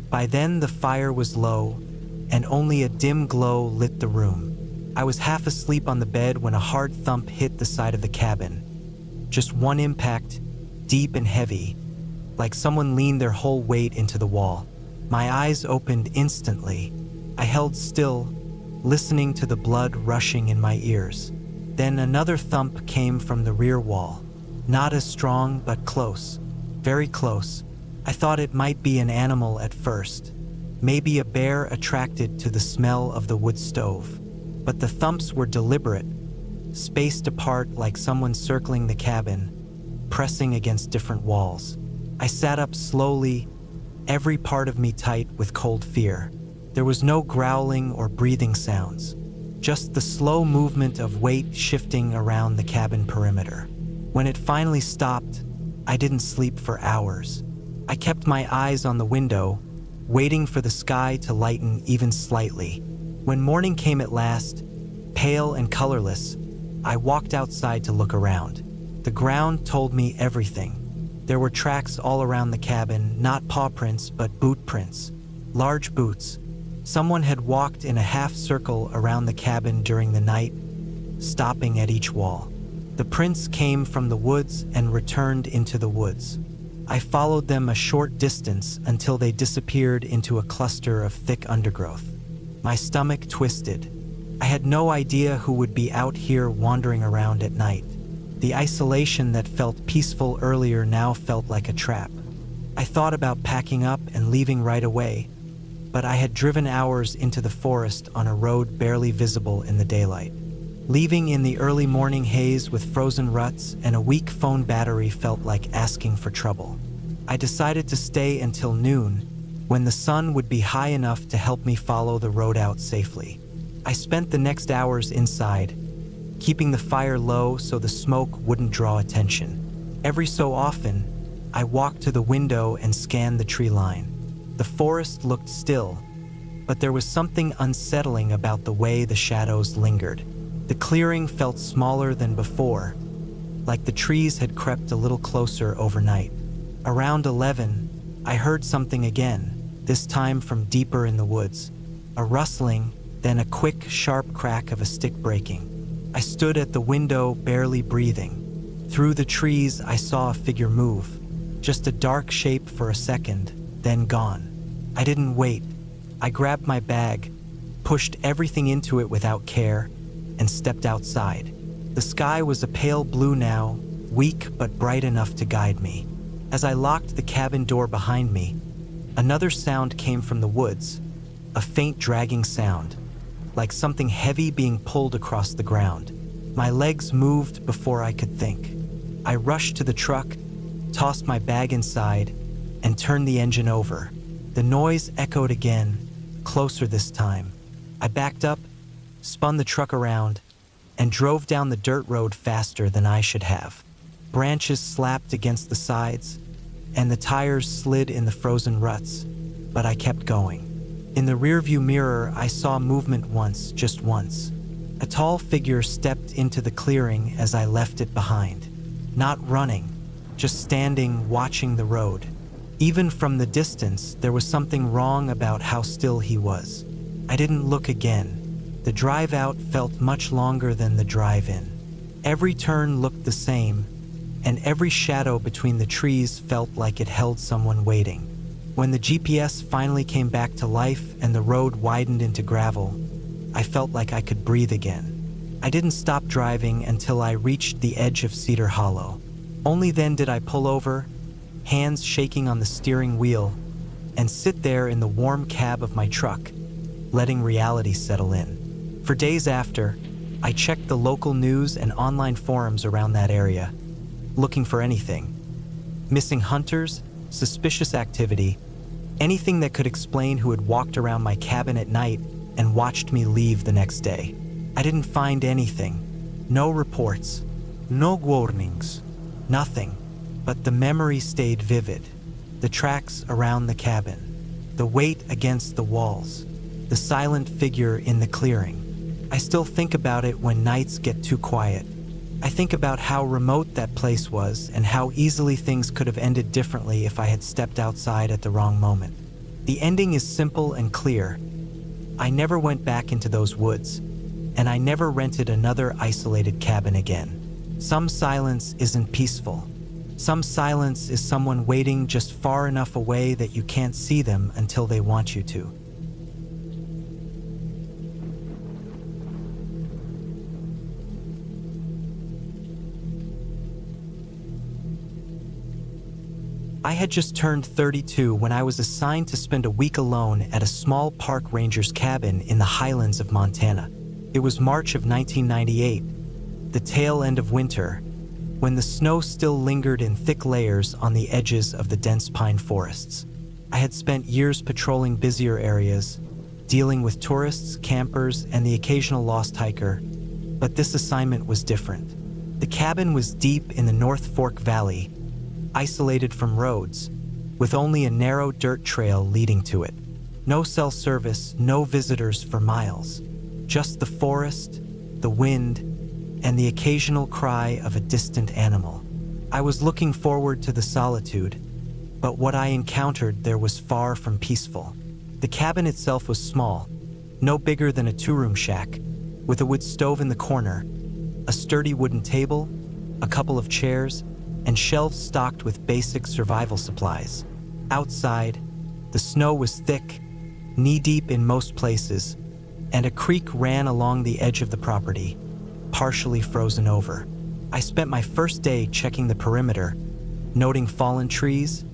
By then the fire was low, and only a dim glow lit the room. I was half asleep on the bed when a hard thump hit the side of the cabin. Just one impact, deep and heavy, like someone leaned their whole weight into the wall. My eyes opened instantly. I held still, listening to the blood rushing in my ears. Then another thump came from the rear wall. Not as strong, but close. Very close. I thought it might be an animal at first. Maybe a bear attracted to the smell of the wood stove. But the thumps were deliberate, spaced apart like someone circling the cabin, pressing against different walls. I sat up slowly, every part of me tight with cold fear. There was no growling or breathing sounds, just the slow movement of weight shifting around the cabin perimeter. When it finally stopped, I didn't sleep for hours. I kept my eyes on the window, waiting for the sky to lighten even slightly. When morning came at last, pale and colorless, I walked outside to look around. The ground told me everything. There were tracks all around the cabin, not paw prints, but boot prints. Large boots. Someone had walked in a half circle around the cabin during the night, stopping at each wall. The prints came from the woods and returned into the woods. I followed them a short distance until they disappeared into a cluster of thick undergrowth. My stomach twisted. I had no idea who would be out here wandering around at night. The isolation that felt peaceful earlier now felt like a trap. I thought about packing up and leaving right away, but I had driven hours into the forest on a road barely visible in the daylight. Leaving in the early morning haze with frozen ruts and a weak phone battery felt like asking for trouble. I decided to stay until noon, when the sun would be high enough to help me follow the road out safely. I spent the next hours inside, keeping the fire low so the smoke wouldn't draw attention. Every so often, I walked to the window and scanned the tree line. The forest looked still, but there was something unsettling about the way the shadows lingered. The clearing felt smaller than before, like the trees had crept a little closer overnight. Around 11, I heard something again, this time from deeper in the woods. A rustling, then a quick, sharp crack of a stick breaking. I stood at the window, barely breathing. Through the trees, I saw a figure move. Just a dark shape for a second, then gone. I didn't wait. I grabbed my bag, pushed everything into it without care, and stepped outside. The sky was a pale blue now, weak but bright enough to guide me. As I locked the cabin door behind me, another sound came from the woods, a faint dragging sound, like something heavy being pulled across the ground. My legs moved before I could think. I rushed to the truck, tossed my bag inside, and turned the engine over. The noise echoed again, closer this time. I backed up, spun the truck around, and drove down the dirt road faster than I should have. Branches slapped against the sides, and the tires slid in the frozen ruts, but I kept going. In the rearview mirror, I saw movement once, just once. A tall figure stepped into the clearing as I left it behind. Not running, just standing, watching the road. Even from the distance, there was something wrong about how still he was. I didn't look again. The drive out felt much longer than the drive in. Every turn looked the same, and every shadow between the trees felt like it held someone waiting. When the GPS finally came back to life and the road widened into gravel, I felt like I could breathe again. I didn't stop driving until I reached the edge of Cedar Hollow. Only then did I pull over, hands shaking on the steering wheel, and sit there in the warm cab of my truck, letting reality settle in. For days after, I checked the local news and online forums around that area, looking for anything. Missing hunters, suspicious activity, anything that could explain who had walked around my cabin at night and watched me leave the next day. I didn't find anything. No reports, no warnings, nothing. But the memory stayed vivid. The tracks around the cabin, the weight against the walls, the silent figure in the clearing. I still think about it when nights get too quiet. I think about how remote that place was and how easily things could have ended differently if I had stepped outside at the wrong moment. The ending is simple and clear. I never went back into those woods, and I never rented another isolated cabin again. Some silence isn't peaceful. Some silence is someone waiting just far enough away that you can't see them until they want you to. I had just turned 32 when I was assigned to spend a week alone at a small park ranger's cabin in the highlands of Montana. It was March of 1998, the tail end of winter, when the snow still lingered in thick layers on the edges of the dense pine forests. I had spent years patrolling busier areas, dealing with tourists, campers, and the occasional lost hiker, but this assignment was different. The cabin was deep in the North Fork Valley, isolated from roads, with only a narrow dirt trail leading to it. No cell service, no visitors for miles. Just the forest, the wind, and the occasional cry of a distant animal. I was looking forward to the solitude, but what I encountered there was far from peaceful. The cabin itself was small, no bigger than a two-room shack, with a wood stove in the corner, a sturdy wooden table, a couple of chairs, and shelves stocked with basic survival supplies. Outside, the snow was thick, knee-deep in most places, and a creek ran along the edge of the property, partially frozen over. I spent my first day checking the perimeter, noting fallen trees,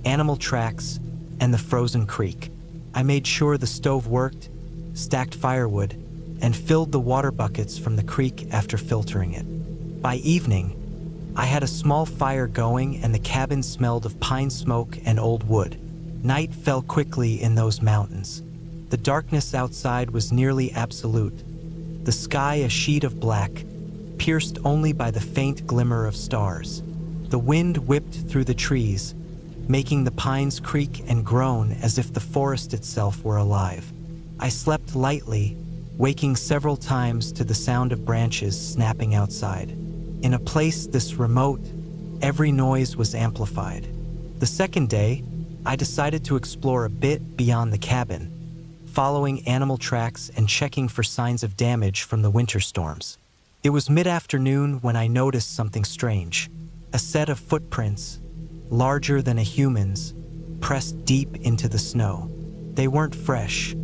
animal tracks, and the frozen creek. I made sure the stove worked, stacked firewood, and filled the water buckets from the creek after filtering it. By evening, I had a small fire going and the cabin smelled of pine smoke and old wood. Night fell quickly in those mountains. The darkness outside was nearly absolute, the sky a sheet of black, pierced only by the faint glimmer of stars. The wind whipped through the trees, making the pines creak and groan as if the forest itself were alive. I slept lightly, waking several times to the sound of branches snapping outside. In a place this remote, every noise was amplified. The second day, I decided to explore a bit beyond the cabin, following animal tracks and checking for signs of damage from the winter storms. It was mid-afternoon when I noticed something strange. A set of footprints, larger than a human's, pressed deep into the snow. They weren't fresh,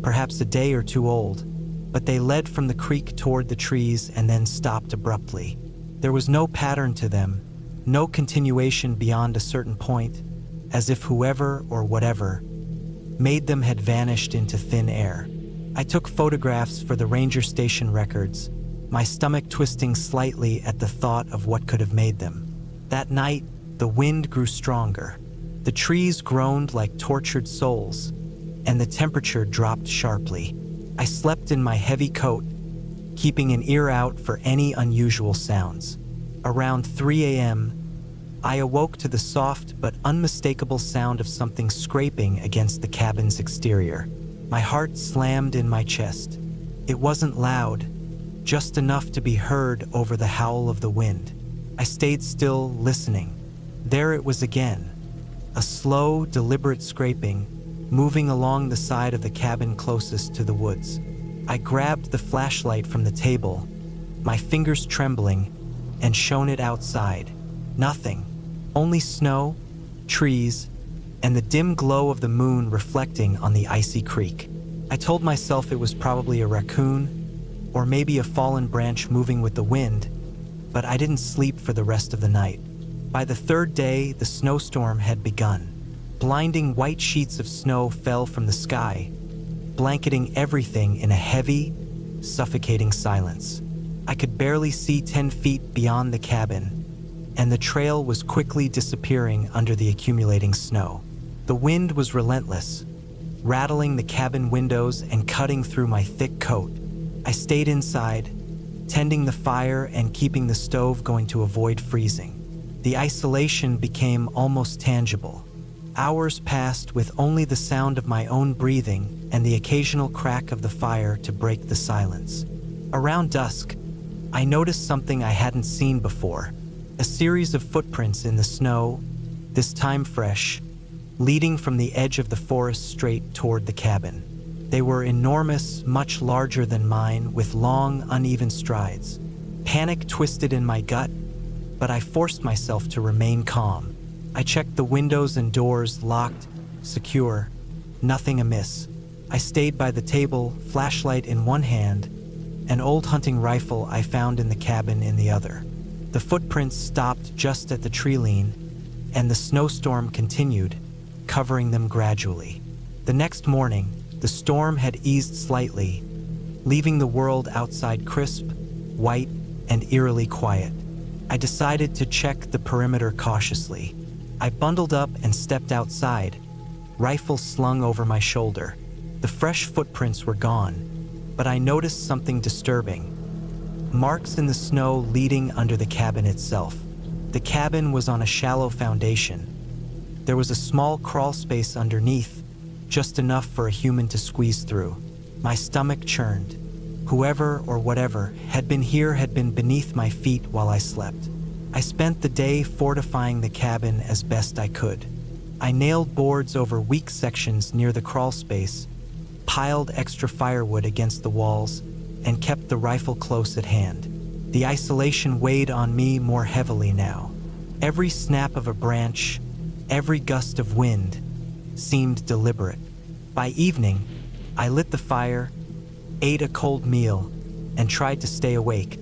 perhaps a day or two old, but they led from the creek toward the trees and then stopped abruptly. There was no pattern to them, no continuation beyond a certain point, as if whoever or whatever made them had vanished into thin air. I took photographs for the ranger station records, my stomach twisting slightly at the thought of what could have made them. That night, the wind grew stronger. The trees groaned like tortured souls, and the temperature dropped sharply. I slept in my heavy coat, keeping an ear out for any unusual sounds. Around 3 a.m., I awoke to the soft but unmistakable sound of something scraping against the cabin's exterior. My heart slammed in my chest. It wasn't loud, just enough to be heard over the howl of the wind. I stayed still, listening. There it was again, a slow, deliberate scraping, moving along the side of the cabin closest to the woods. I grabbed the flashlight from the table, my fingers trembling, and shone it outside. Nothing. Only snow, trees, and the dim glow of the moon reflecting on the icy creek. I told myself it was probably a raccoon, or maybe a fallen branch moving with the wind, but I didn't sleep for the rest of the night. By the third day, the snowstorm had begun. Blinding white sheets of snow fell from the sky, blanketing everything in a heavy, suffocating silence. I could barely see 10 feet beyond the cabin, and the trail was quickly disappearing under the accumulating snow. The wind was relentless, rattling the cabin windows and cutting through my thick coat. I stayed inside, tending the fire and keeping the stove going to avoid freezing. The isolation became almost tangible. Hours passed with only the sound of my own breathing and the occasional crack of the fire to break the silence. Around dusk, I noticed something I hadn't seen before. A series of footprints in the snow, this time fresh, leading from the edge of the forest straight toward the cabin. They were enormous, much larger than mine, with long, uneven strides. Panic twisted in my gut, but I forced myself to remain calm. I checked the windows and doors, locked, secure, nothing amiss. I stayed by the table, flashlight in one hand, an old hunting rifle I found in the cabin in the other. The footprints stopped just at the tree lean, and the snowstorm continued, covering them gradually. The next morning, the storm had eased slightly, leaving the world outside crisp, white, and eerily quiet. I decided to check the perimeter cautiously. I bundled up and stepped outside, rifle slung over my shoulder. The fresh footprints were gone, but I noticed something disturbing. Marks in the snow leading under the cabin itself. The cabin was on a shallow foundation. There was a small crawl space underneath, just enough for a human to squeeze through. My stomach churned. Whoever or whatever had been here had been beneath my feet while I slept. I spent the day fortifying the cabin as best I could. I nailed boards over weak sections near the crawl space, piled extra firewood against the walls, and kept the rifle close at hand. The isolation weighed on me more heavily now. Every snap of a branch, every gust of wind, seemed deliberate. By evening, I lit the fire, ate a cold meal, and tried to stay awake,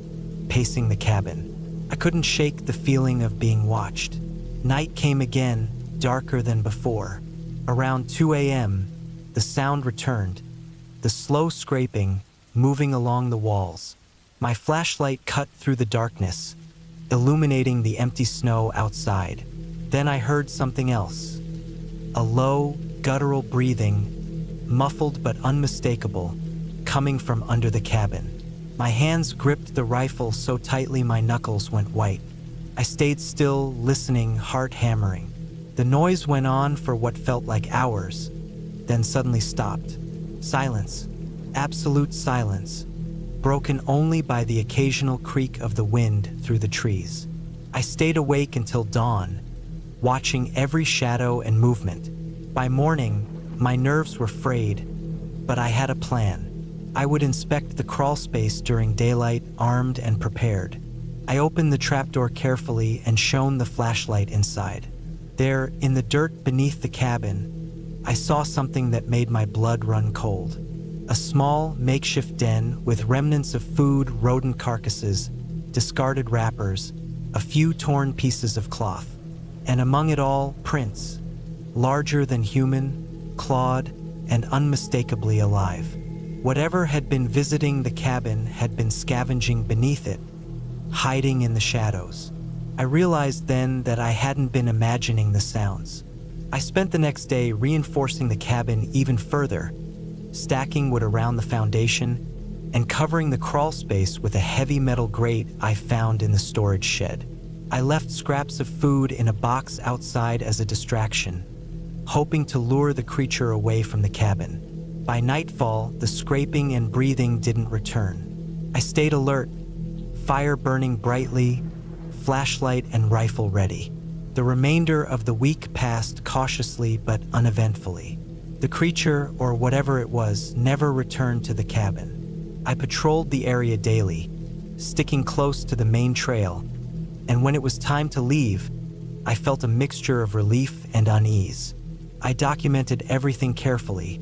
pacing the cabin. I couldn't shake the feeling of being watched. Night came again, darker than before. Around 2 a.m., the sound returned, the slow scraping, moving along the walls. My flashlight cut through the darkness, illuminating the empty snow outside. Then I heard something else. A low, guttural breathing, muffled but unmistakable, coming from under the cabin. My hands gripped the rifle so tightly my knuckles went white. I stayed still, listening, heart hammering. The noise went on for what felt like hours, then suddenly stopped. Silence. Absolute silence, broken only by the occasional creak of the wind through the trees. I stayed awake until dawn, watching every shadow and movement. By morning, my nerves were frayed, but I had a plan. I would inspect the crawl space during daylight, armed and prepared. I opened the trapdoor carefully and shone the flashlight inside. There, in the dirt beneath the cabin, I saw something that made my blood run cold. A small, makeshift den with remnants of food, rodent carcasses, discarded wrappers, a few torn pieces of cloth. And among it all, prints, larger than human, clawed, and unmistakably alive. Whatever had been visiting the cabin had been scavenging beneath it, hiding in the shadows. I realized then that I hadn't been imagining the sounds. I spent the next day reinforcing the cabin even further, stacking wood around the foundation and covering the crawl space with a heavy metal grate I found in the storage shed. I left scraps of food in a box outside as a distraction, hoping to lure the creature away from the cabin. By nightfall, the scraping and breathing didn't return. I stayed alert, fire burning brightly, flashlight and rifle ready. The remainder of the week passed cautiously but uneventfully. The creature, or whatever it was, never returned to the cabin. I patrolled the area daily, sticking close to the main trail, and when it was time to leave, I felt a mixture of relief and unease. I documented everything carefully,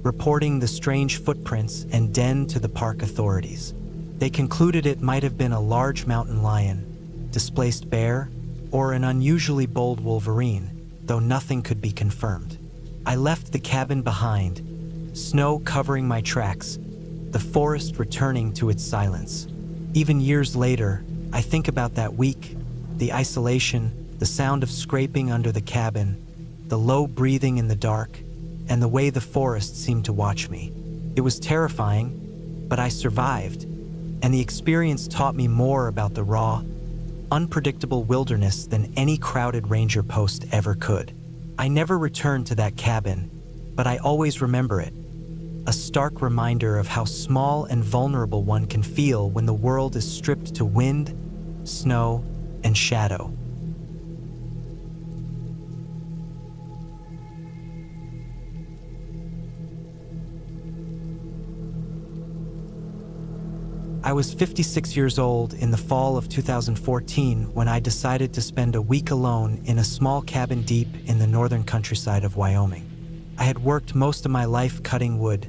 reporting the strange footprints and den to the park authorities. They concluded it might have been a large mountain lion, displaced bear, or an unusually bold wolverine, though nothing could be confirmed. I left the cabin behind, snow covering my tracks, the forest returning to its silence. Even years later, I think about that week, the isolation, the sound of scraping under the cabin, the low breathing in the dark, and the way the forest seemed to watch me. It was terrifying, but I survived, and the experience taught me more about the raw, unpredictable wilderness than any crowded ranger post ever could. I never returned to that cabin, but I always remember it. A stark reminder of how small and vulnerable one can feel when the world is stripped to wind, snow, and shadow. I was 56 years old in the fall of 2014 when I decided to spend a week alone in a small cabin deep in the northern countryside of Wyoming. I had worked most of my life cutting wood,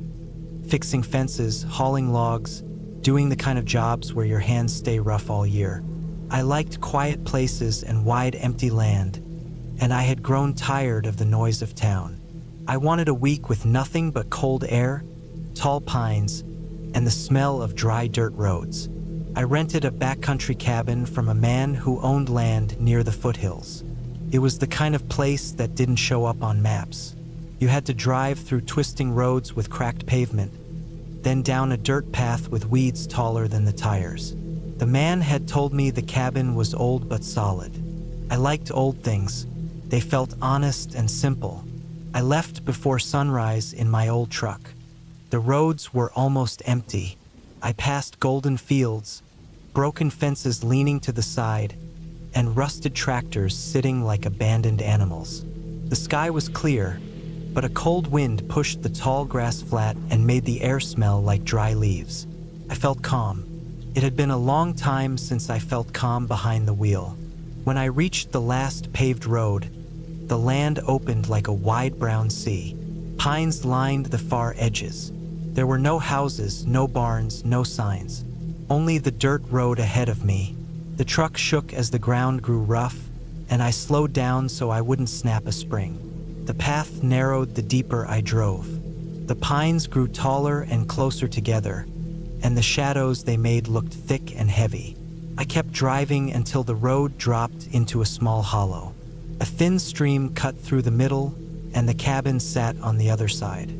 fixing fences, hauling logs, doing the kind of jobs where your hands stay rough all year. I liked quiet places and wide empty land, and I had grown tired of the noise of town. I wanted a week with nothing but cold air, tall pines, and the smell of dry dirt roads. I rented a backcountry cabin from a man who owned land near the foothills. It was the kind of place that didn't show up on maps. You had to drive through twisting roads with cracked pavement, then down a dirt path with weeds taller than the tires. The man had told me the cabin was old but solid. I liked old things. They felt honest and simple. I left before sunrise in my old truck. The roads were almost empty. I passed golden fields, broken fences leaning to the side, and rusted tractors sitting like abandoned animals. The sky was clear, but a cold wind pushed the tall grass flat and made the air smell like dry leaves. I felt calm. It had been a long time since I felt calm behind the wheel. When I reached the last paved road, the land opened like a wide brown sea. Pines lined the far edges. There were no houses, no barns, no signs. Only the dirt road ahead of me. The truck shook as the ground grew rough, and I slowed down so I wouldn't snap a spring. The path narrowed the deeper I drove. The pines grew taller and closer together, and the shadows they made looked thick and heavy. I kept driving until the road dropped into a small hollow. A thin stream cut through the middle, and the cabin sat on the other side.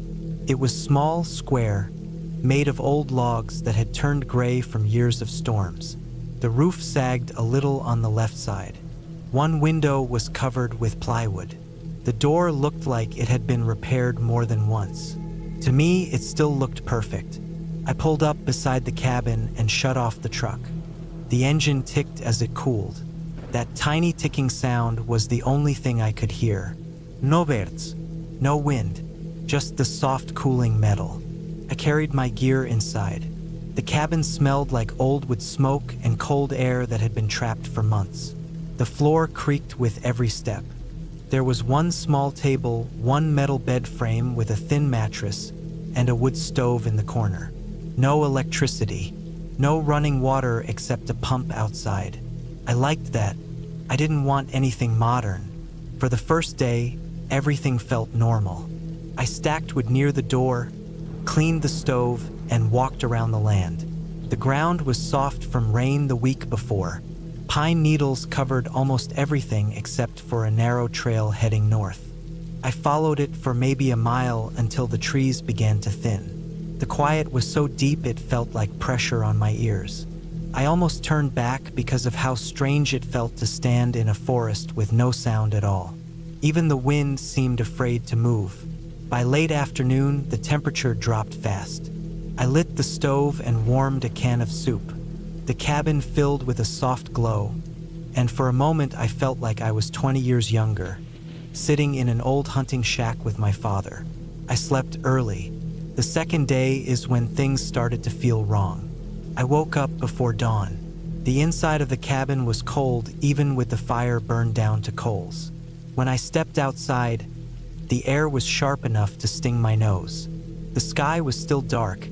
It was small, square, made of old logs that had turned gray from years of storms. The roof sagged a little on the left side. One window was covered with plywood. The door looked like it had been repaired more than once. To me, it still looked perfect. I pulled up beside the cabin and shut off the truck. The engine ticked as it cooled. That tiny ticking sound was the only thing I could hear. No birds, no wind, just the soft cooling metal. I carried my gear inside. The cabin smelled like old wood smoke and cold air that had been trapped for months. The floor creaked with every step. There was one small table, one metal bed frame with a thin mattress, and a wood stove in the corner. No electricity, no running water except a pump outside. I liked that. I didn't want anything modern. For the first day, everything felt normal. I stacked wood near the door, cleaned the stove, and walked around the land. The ground was soft from rain the week before. Pine needles covered almost everything except for a narrow trail heading north. I followed it for maybe a mile until the trees began to thin. The quiet was so deep it felt like pressure on my ears. I almost turned back because of how strange it felt to stand in a forest with no sound at all. Even the wind seemed afraid to move. By late afternoon, the temperature dropped fast. I lit the stove and warmed a can of soup. The cabin filled with a soft glow, and for a moment I felt like I was 20 years younger, sitting in an old hunting shack with my father. I slept early. The second day is when things started to feel wrong. I woke up before dawn. The inside of the cabin was cold even with the fire burned down to coals. When I stepped outside, the air was sharp enough to sting my nose. The sky was still dark,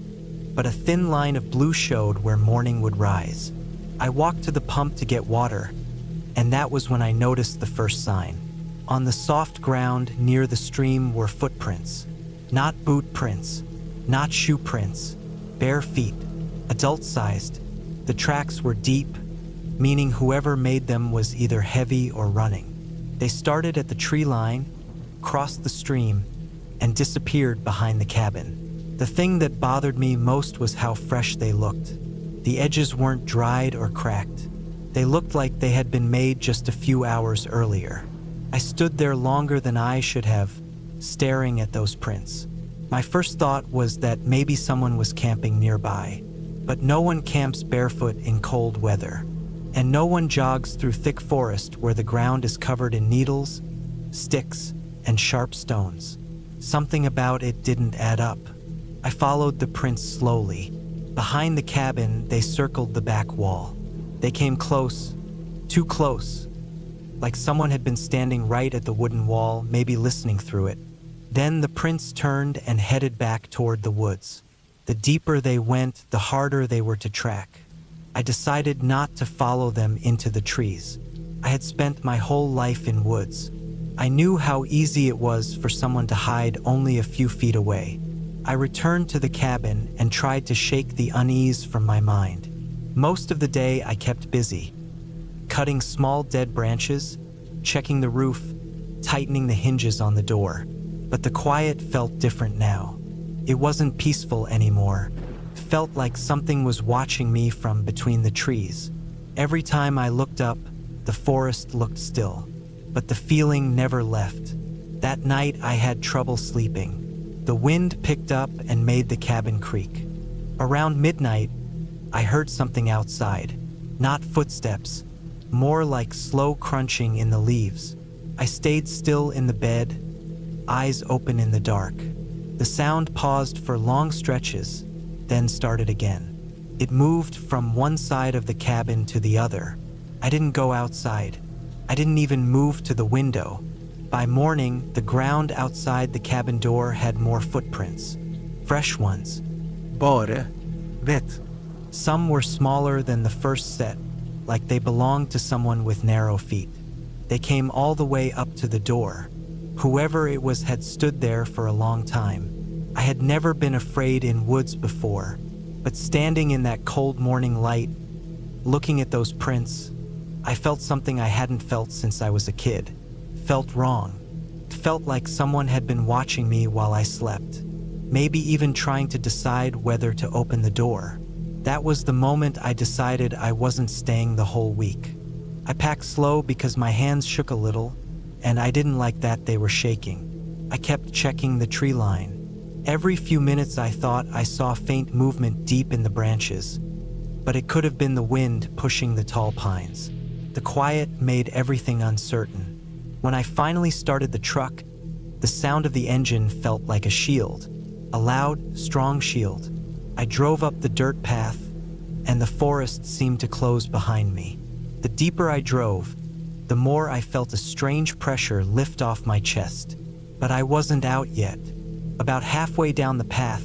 but a thin line of blue showed where morning would rise. I walked to the pump to get water, and that was when I noticed the first sign. On the soft ground near the stream were footprints. Not boot prints, not shoe prints, bare feet, adult-sized. The tracks were deep, meaning whoever made them was either heavy or running. They started at the tree line, crossed the stream, and disappeared behind the cabin. The thing that bothered me most was how fresh they looked. The edges weren't dried or cracked. They looked like they had been made just a few hours earlier. I stood there longer than I should have, staring at those prints. My first thought was that maybe someone was camping nearby, but no one camps barefoot in cold weather, and no one jogs through thick forest where the ground is covered in needles, sticks, and sharp stones. Something about it didn't add up. I followed the prints slowly. Behind the cabin, they circled the back wall. They came close, too close, like someone had been standing right at the wooden wall, maybe listening through it. Then the prints turned and headed back toward the woods. The deeper they went, the harder they were to track. I decided not to follow them into the trees. I had spent my whole life in woods. I knew how easy it was for someone to hide only a few feet away. I returned to the cabin and tried to shake the unease from my mind. Most of the day I kept busy, cutting small dead branches, checking the roof, tightening the hinges on the door. But the quiet felt different now. It wasn't peaceful anymore. It felt like something was watching me from between the trees. Every time I looked up, the forest looked still, but the feeling never left. That night I had trouble sleeping. The wind picked up and made the cabin creak. Around midnight, I heard something outside. Not footsteps, more like slow crunching in the leaves. I stayed still in the bed, eyes open in the dark. The sound paused for long stretches, then started again. It moved from one side of the cabin to the other. I didn't go outside. I didn't even move to the window. By morning, the ground outside the cabin door had more footprints. Fresh ones. Bare vet. Some were smaller than the first set, like they belonged to someone with narrow feet. They came all the way up to the door. Whoever it was had stood there for a long time. I had never been afraid in woods before, but standing in that cold morning light, looking at those prints, I felt something I hadn't felt since I was a kid. Felt wrong. It felt like someone had been watching me while I slept. maybe even trying to decide whether to open the door. That was the moment I decided I wasn't staying the whole week. I packed slow because my hands shook a little, and I didn't like that they were shaking. I kept checking the tree line. Every few minutes I thought I saw faint movement deep in the branches, but it could have been the wind pushing the tall pines. The quiet made everything uncertain. When I finally started the truck, the sound of the engine felt like a shield, a loud, strong shield. I drove up the dirt path, and the forest seemed to close behind me. The deeper I drove, the more I felt a strange pressure lift off my chest. But I wasn't out yet. About halfway down the path,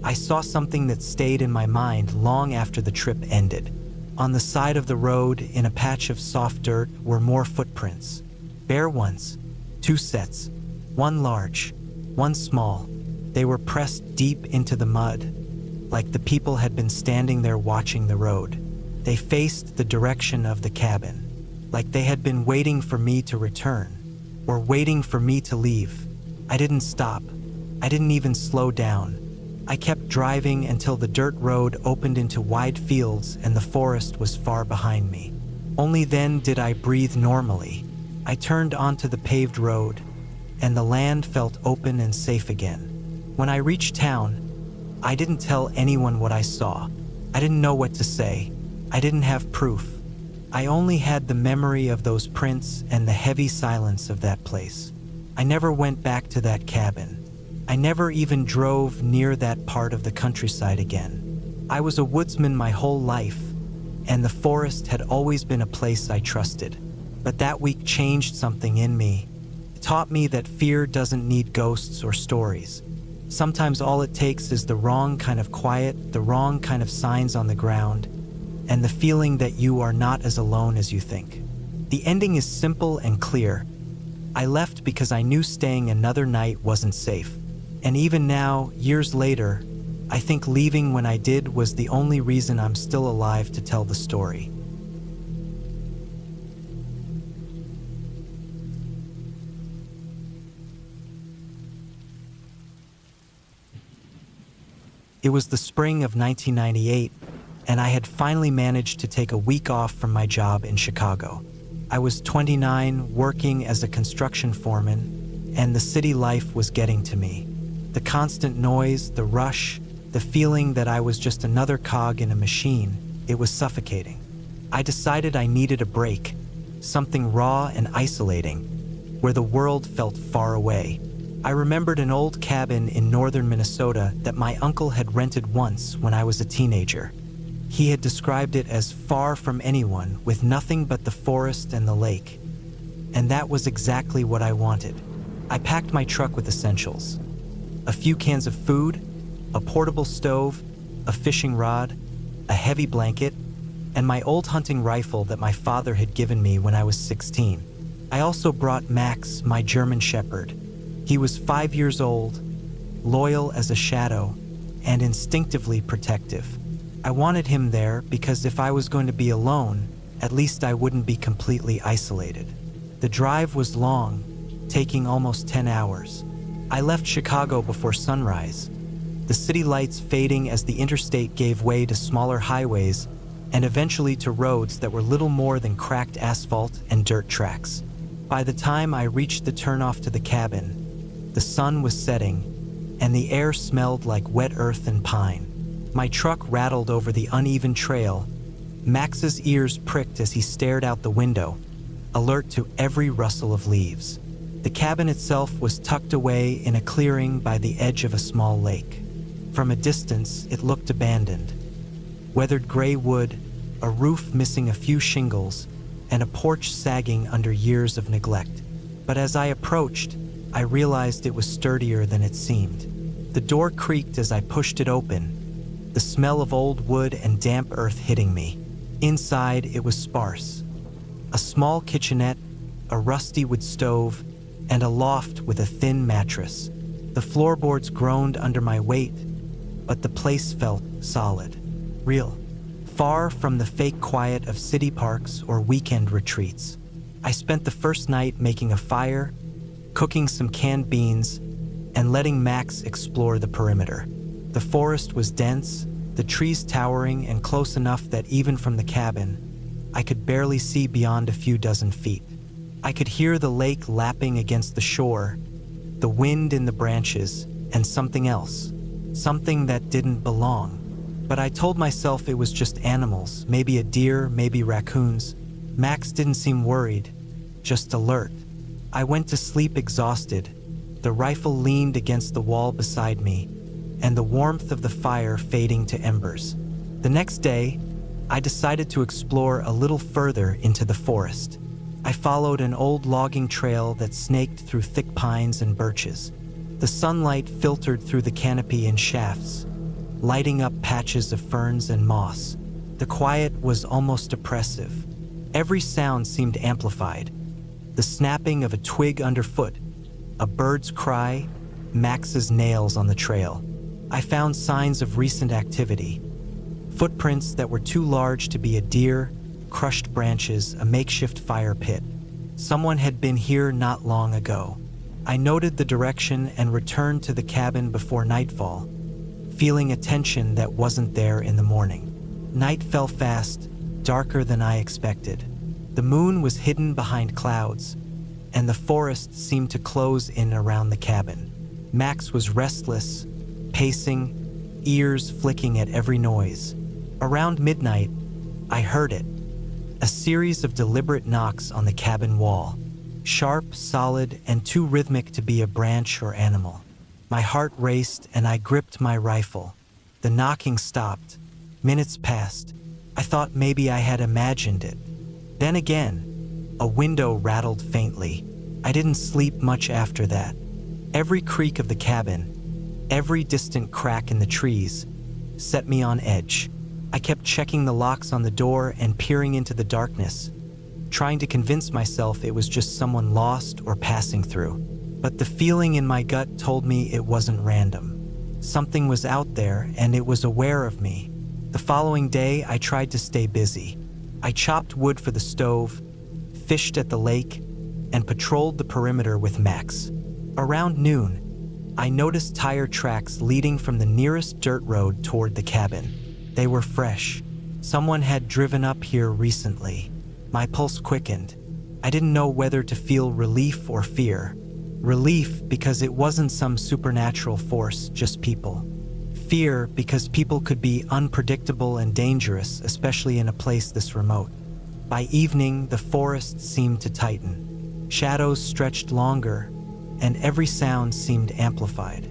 I saw something that stayed in my mind long after the trip ended. On the side of the road, in a patch of soft dirt, were more footprints. Bare ones. 2 sets. One large, one small. They were pressed deep into the mud, like the people had been standing there watching the road. They faced the direction of the cabin, like they had been waiting for me to return, or waiting for me to leave. I didn't stop. I didn't even slow down. I kept driving until the dirt road opened into wide fields and the forest was far behind me. Only then did I breathe normally. I turned onto the paved road, and the land felt open and safe again. When I reached town, I didn't tell anyone what I saw. I didn't know what to say. I didn't have proof. I only had the memory of those prints and the heavy silence of that place. I never went back to that cabin. I never even drove near that part of the countryside again. I was a woodsman my whole life, and the forest had always been a place I trusted. But that week changed something in me. It taught me that fear doesn't need ghosts or stories. Sometimes all it takes is the wrong kind of quiet, the wrong kind of signs on the ground, and the feeling that you are not as alone as you think. The ending is simple and clear. I left because I knew staying another night wasn't safe. And even now, years later, I think leaving when I did was the only reason I'm still alive to tell the story. It was the spring of 1998, and I had finally managed to take a week off from my job in Chicago. I was 29, working as a construction foreman, and the city life was getting to me. The constant noise, the rush, the feeling that I was just another cog in a machine, it was suffocating. I decided I needed a break, something raw and isolating, where the world felt far away. I remembered an old cabin in northern Minnesota that my uncle had rented once when I was a teenager. He had described it as far from anyone, with nothing but the forest and the lake. And that was exactly what I wanted. I packed my truck with essentials. A few cans of food, a portable stove, a fishing rod, a heavy blanket, and my old hunting rifle that my father had given me when I was 16. I also brought Max, my German Shepherd. He was 5 years old, loyal as a shadow, and instinctively protective. I wanted him there because if I was going to be alone, at least I wouldn't be completely isolated. The drive was long, taking almost 10 hours. I left Chicago before sunrise, the city lights fading as the interstate gave way to smaller highways and eventually to roads that were little more than cracked asphalt and dirt tracks. By the time I reached the turnoff to the cabin, the sun was setting, and the air smelled like wet earth and pine. My truck rattled over the uneven trail. Max's ears pricked as he stared out the window, alert to every rustle of leaves. The cabin itself was tucked away in a clearing by the edge of a small lake. From a distance, it looked abandoned. Weathered gray wood, a roof missing a few shingles, and a porch sagging under years of neglect. But as I approached, I realized it was sturdier than it seemed. The door creaked as I pushed it open, the smell of old wood and damp earth hitting me. Inside, it was sparse. A small kitchenette, a rusty wood stove, and a loft with a thin mattress. The floorboards groaned under my weight, but the place felt solid, real, far from the fake quiet of city parks or weekend retreats. I spent the first night making a fire, cooking some canned beans, and letting Max explore the perimeter. The forest was dense, the trees towering and close enough that even from the cabin, I could barely see beyond a few dozen feet. I could hear the lake lapping against the shore, the wind in the branches, and something else. Something that didn't belong. But I told myself it was just animals, maybe a deer, maybe raccoons. Max didn't seem worried, just alert. I went to sleep exhausted. The rifle leaned against the wall beside me, and the warmth of the fire fading to embers. The next day, I decided to explore a little further into the forest. I followed an old logging trail that snaked through thick pines and birches. The sunlight filtered through the canopy in shafts, lighting up patches of ferns and moss. The quiet was almost oppressive. Every sound seemed amplified. The snapping of a twig underfoot, a bird's cry, Max's nails on the trail. I found signs of recent activity. Footprints that were too large to be a deer, crushed branches, a makeshift fire pit. Someone had been here not long ago. I noted the direction and returned to the cabin before nightfall, feeling a tension that wasn't there in the morning. Night fell fast, darker than I expected. The moon was hidden behind clouds, and the forest seemed to close in around the cabin. Max was restless, pacing, ears flicking at every noise. Around midnight, I heard it. A series of deliberate knocks on the cabin wall. Sharp, solid, and too rhythmic to be a branch or animal. My heart raced and I gripped my rifle. The knocking stopped. Minutes passed. I thought maybe I had imagined it. Then again, a window rattled faintly. I didn't sleep much after that. Every creak of the cabin, every distant crack in the trees, set me on edge. I kept checking the locks on the door and peering into the darkness, trying to convince myself it was just someone lost or passing through. But the feeling in my gut told me it wasn't random. Something was out there and it was aware of me. The following day, I tried to stay busy. I chopped wood for the stove, fished at the lake, and patrolled the perimeter with Max. Around noon, I noticed tire tracks leading from the nearest dirt road toward the cabin. They were fresh. Someone had driven up here recently. My pulse quickened. I didn't know whether to feel relief or fear. Relief because it wasn't some supernatural force, just people. Fear because people could be unpredictable and dangerous, especially in a place this remote. By evening, the forest seemed to tighten. Shadows stretched longer, and every sound seemed amplified.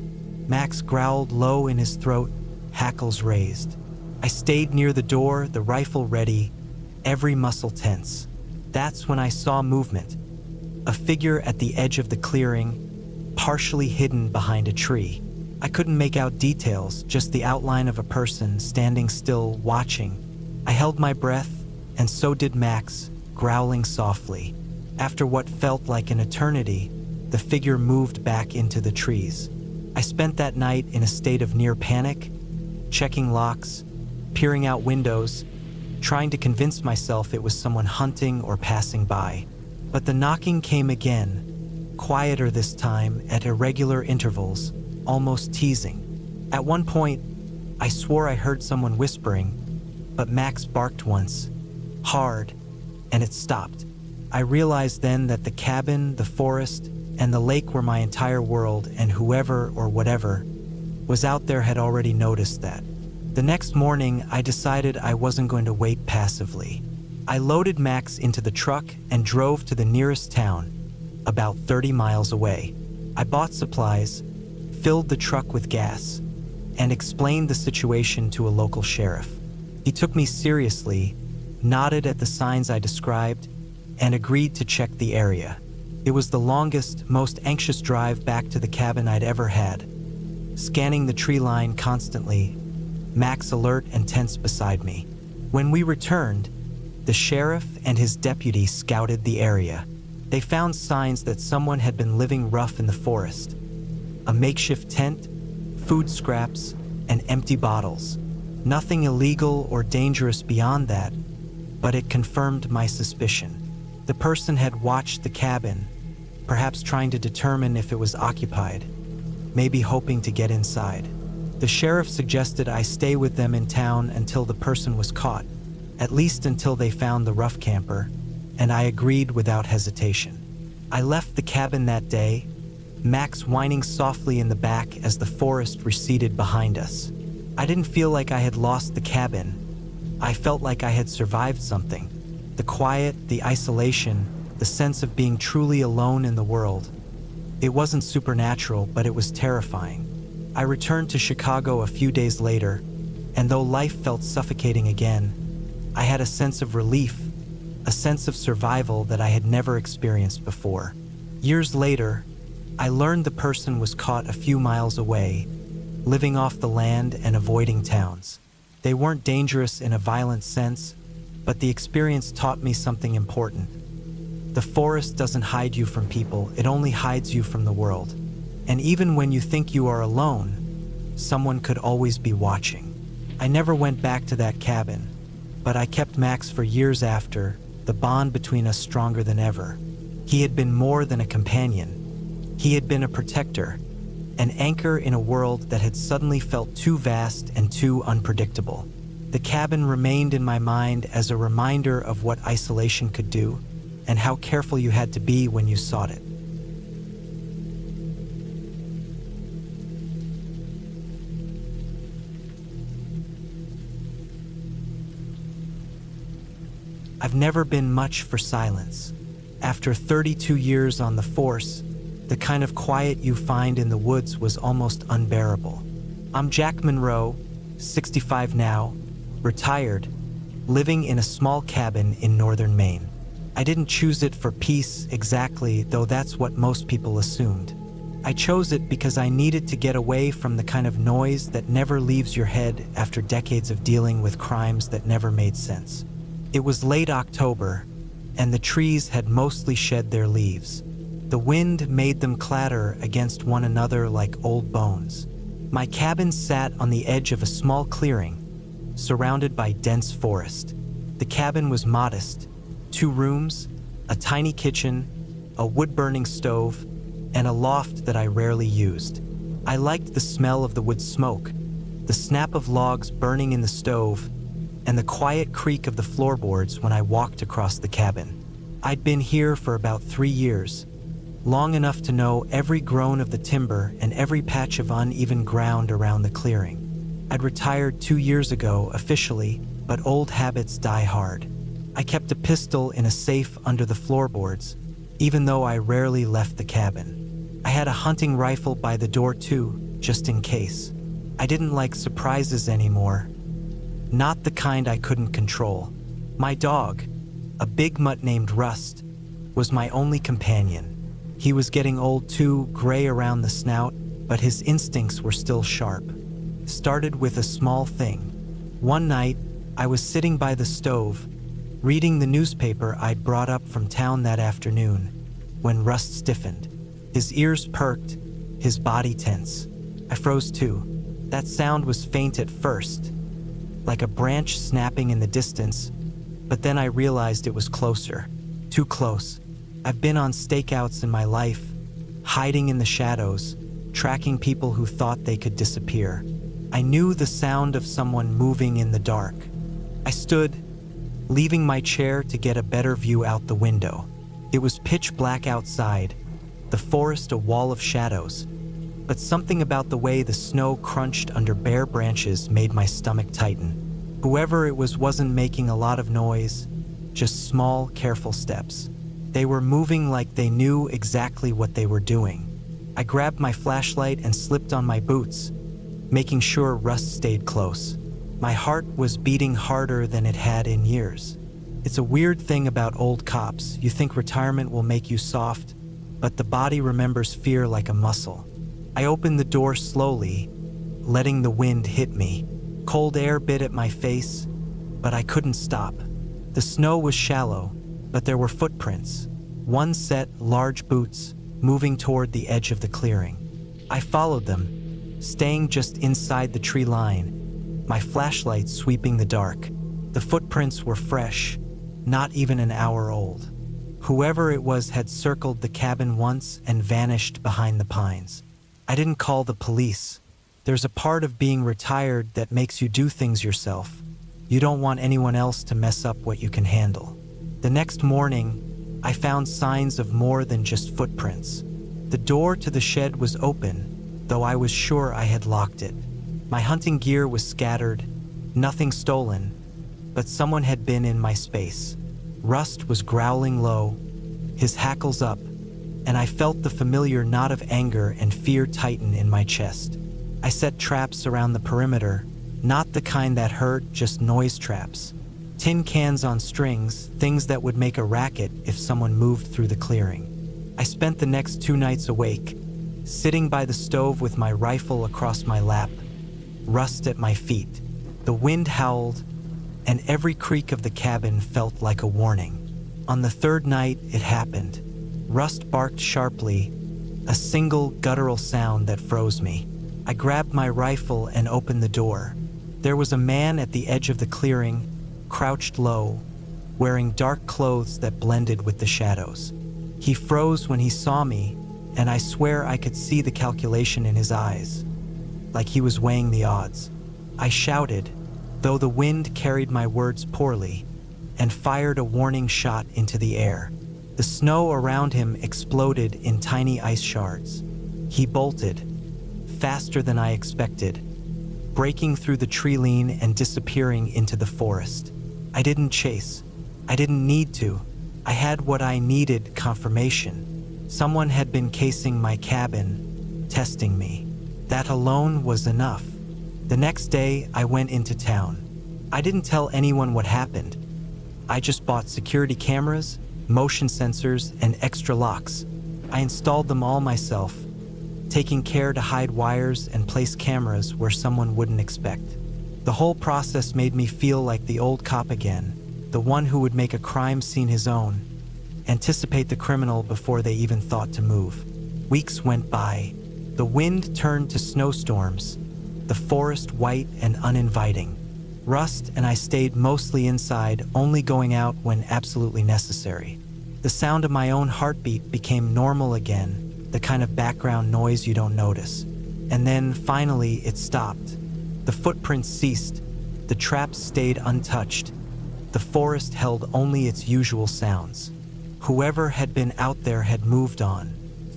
Max growled low in his throat, hackles raised. I stayed near the door, the rifle ready, every muscle tense. That's when I saw movement. A figure at the edge of the clearing, partially hidden behind a tree. I couldn't make out details, just the outline of a person standing still, watching. I held my breath, and so did Max, growling softly. After what felt like an eternity, the figure moved back into the trees. I spent that night in a state of near panic, checking locks, peering out windows, trying to convince myself it was someone hunting or passing by. But the knocking came again, quieter this time at irregular intervals, almost teasing. At one point, I swore I heard someone whispering, but Max barked once, hard, and it stopped. I realized then that the cabin, the forest, and the lake were my entire world, and whoever or whatever was out there had already noticed that. The next morning, I decided I wasn't going to wait passively. I loaded Max into the truck and drove to the nearest town, about 30 miles away. I bought supplies, filled the truck with gas, and explained the situation to a local sheriff. He took me seriously, nodded at the signs I described, and agreed to check the area. It was the longest, most anxious drive back to the cabin I'd ever had. Scanning the tree line constantly, Max alert and tense beside me. When we returned, the sheriff and his deputy scouted the area. They found signs that someone had been living rough in the forest. A makeshift tent, food scraps, and empty bottles. Nothing illegal or dangerous beyond that, but it confirmed my suspicion. The person had watched the cabin, perhaps trying to determine if it was occupied. maybe hoping to get inside. The sheriff suggested I stay with them in town until the person was caught, at least until they found the rough camper, and I agreed without hesitation. I left the cabin that day, Max whining softly in the back as the forest receded behind us. I didn't feel like I had lost the cabin. I felt like I had survived something. The quiet, the isolation, the sense of being truly alone in the world. It wasn't supernatural, but it was terrifying. I returned to Chicago a few days later, and though life felt suffocating again, I had a sense of relief, a sense of survival that I had never experienced before. Years later, I learned the person was caught a few miles away, living off the land and avoiding towns. They weren't dangerous in a violent sense, but the experience taught me something important. The forest doesn't hide you from people, it only hides you from the world. And even when you think you are alone, someone could always be watching. I never went back to that cabin, but I kept Max for years after, the bond between us stronger than ever. He had been more than a companion. He had been a protector, an anchor in a world that had suddenly felt too vast and too unpredictable. The cabin remained in my mind as a reminder of what isolation could do and how careful you had to be when you sought it. I've never been much for silence. After 32 years on the force, the kind of quiet you find in the woods was almost unbearable. I'm Jack Monroe, 65 now, retired, living in a small cabin in northern Maine. I didn't choose it for peace exactly, though that's what most people assumed. I chose it because I needed to get away from the kind of noise that never leaves your head after decades of dealing with crimes that never made sense. It was late October, and the trees had mostly shed their leaves. The wind made them clatter against one another like old bones. My cabin sat on the edge of a small clearing, surrounded by dense forest. The cabin was modest: 2 rooms, a tiny kitchen, a wood-burning stove, and a loft that I rarely used. I liked the smell of the wood smoke, the snap of logs burning in the stove, and the quiet creak of the floorboards when I walked across the cabin. I'd been here for about 3 years, long enough to know every groan of the timber and every patch of uneven ground around the clearing. I'd retired 2 years ago officially, but old habits die hard. I kept a pistol in a safe under the floorboards, even though I rarely left the cabin. I had a hunting rifle by the door too, just in case. I didn't like surprises anymore. Not the kind I couldn't control. My dog, a big mutt named Rust, was my only companion. He was getting old too, gray around the snout, but his instincts were still sharp. Started with a small thing. One night, I was sitting by the stove, reading the newspaper I'd brought up from town that afternoon, when Rust stiffened. His ears perked, his body tense. I froze too. That sound was faint at first, like a branch snapping in the distance, but then I realized it was closer. Too close. I've been on stakeouts in my life, hiding in the shadows, tracking people who thought they could disappear. I knew the sound of someone moving in the dark. I stood, leaving my chair to get a better view out the window. It was pitch black outside, the forest a wall of shadows, but something about the way the snow crunched under bare branches made my stomach tighten. Whoever it was wasn't making a lot of noise, just small, careful steps. They were moving like they knew exactly what they were doing. I grabbed my flashlight and slipped on my boots, making sure Rust stayed close. My heart was beating harder than it had in years. It's a weird thing about old cops. You think retirement will make you soft, but the body remembers fear like a muscle. I opened the door slowly, letting the wind hit me. Cold air bit at my face, but I couldn't stop. The snow was shallow, but there were footprints. One set, large boots, moving toward the edge of the clearing. I followed them, staying just inside the tree line, my flashlight sweeping the dark. The footprints were fresh, not even an hour old. Whoever it was had circled the cabin once and vanished behind the pines. I didn't call the police. There's a part of being retired that makes you do things yourself. You don't want anyone else to mess up what you can handle. The next morning, I found signs of more than just footprints. The door to the shed was open, though I was sure I had locked it. My hunting gear was scattered, nothing stolen, but someone had been in my space. Rust was growling low, his hackles up, and I felt the familiar knot of anger and fear tighten in my chest. I set traps around the perimeter, not the kind that hurt, just noise traps. Tin cans on strings, things that would make a racket if someone moved through the clearing. I spent the next 2 nights awake, sitting by the stove with my rifle across my lap, rust at my feet. The wind howled, and every creak of the cabin felt like a warning. On the 3rd night, it happened. Rust barked sharply, a single guttural sound that froze me. I grabbed my rifle and opened the door. There was a man at the edge of the clearing, crouched low, wearing dark clothes that blended with the shadows. He froze when he saw me, and I swear I could see the calculation in his eyes, like he was weighing the odds. I shouted, though the wind carried my words poorly, and fired a warning shot into the air. The snow around him exploded in tiny ice shards. He bolted, faster than I expected, breaking through the tree line and disappearing into the forest. I didn't chase. I didn't need to. I had what I needed: confirmation. Someone had been casing my cabin, testing me. That alone was enough. The next day, I went into town. I didn't tell anyone what happened. I just bought security cameras, motion sensors, and extra locks. I installed them all myself, taking care to hide wires and place cameras where someone wouldn't expect. The whole process made me feel like the old cop again, the one who would make a crime scene his own, anticipate the criminal before they even thought to move. Weeks went by. The wind turned to snowstorms, the forest white and uninviting. Rust and I stayed mostly inside, only going out when absolutely necessary. The sound of my own heartbeat became normal again, the kind of background noise you don't notice. And then, finally, it stopped. The footprints ceased. The traps stayed untouched. The forest held only its usual sounds. Whoever had been out there had moved on.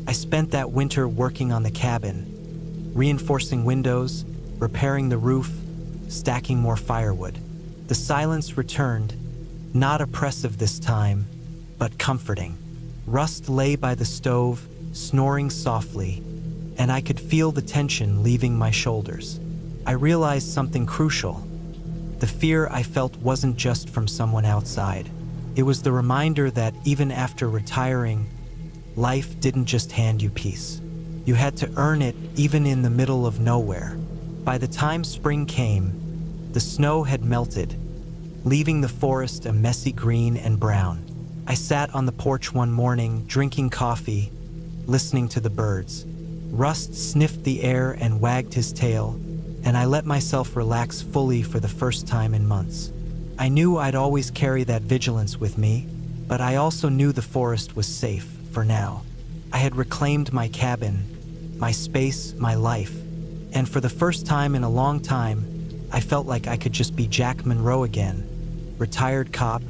I spent that winter working on the cabin, reinforcing windows, repairing the roof, stacking more firewood. The silence returned, not oppressive this time, but comforting. Rust lay by the stove, snoring softly, and I could feel the tension leaving my shoulders. I realized something crucial. The fear I felt wasn't just from someone outside. It was the reminder that even after retiring, life didn't just hand you peace. You had to earn it even in the middle of nowhere. By the time spring came, the snow had melted, leaving the forest a messy green and brown. I sat on the porch one morning, drinking coffee, listening to the birds. Rust sniffed the air and wagged his tail, and I let myself relax fully for the first time in months. I knew I'd always carry that vigilance with me, but I also knew the forest was safe, for now. I had reclaimed my cabin, my space, my life, and for the first time in a long time, I felt like I could just be Jack Monroe again, retired cop,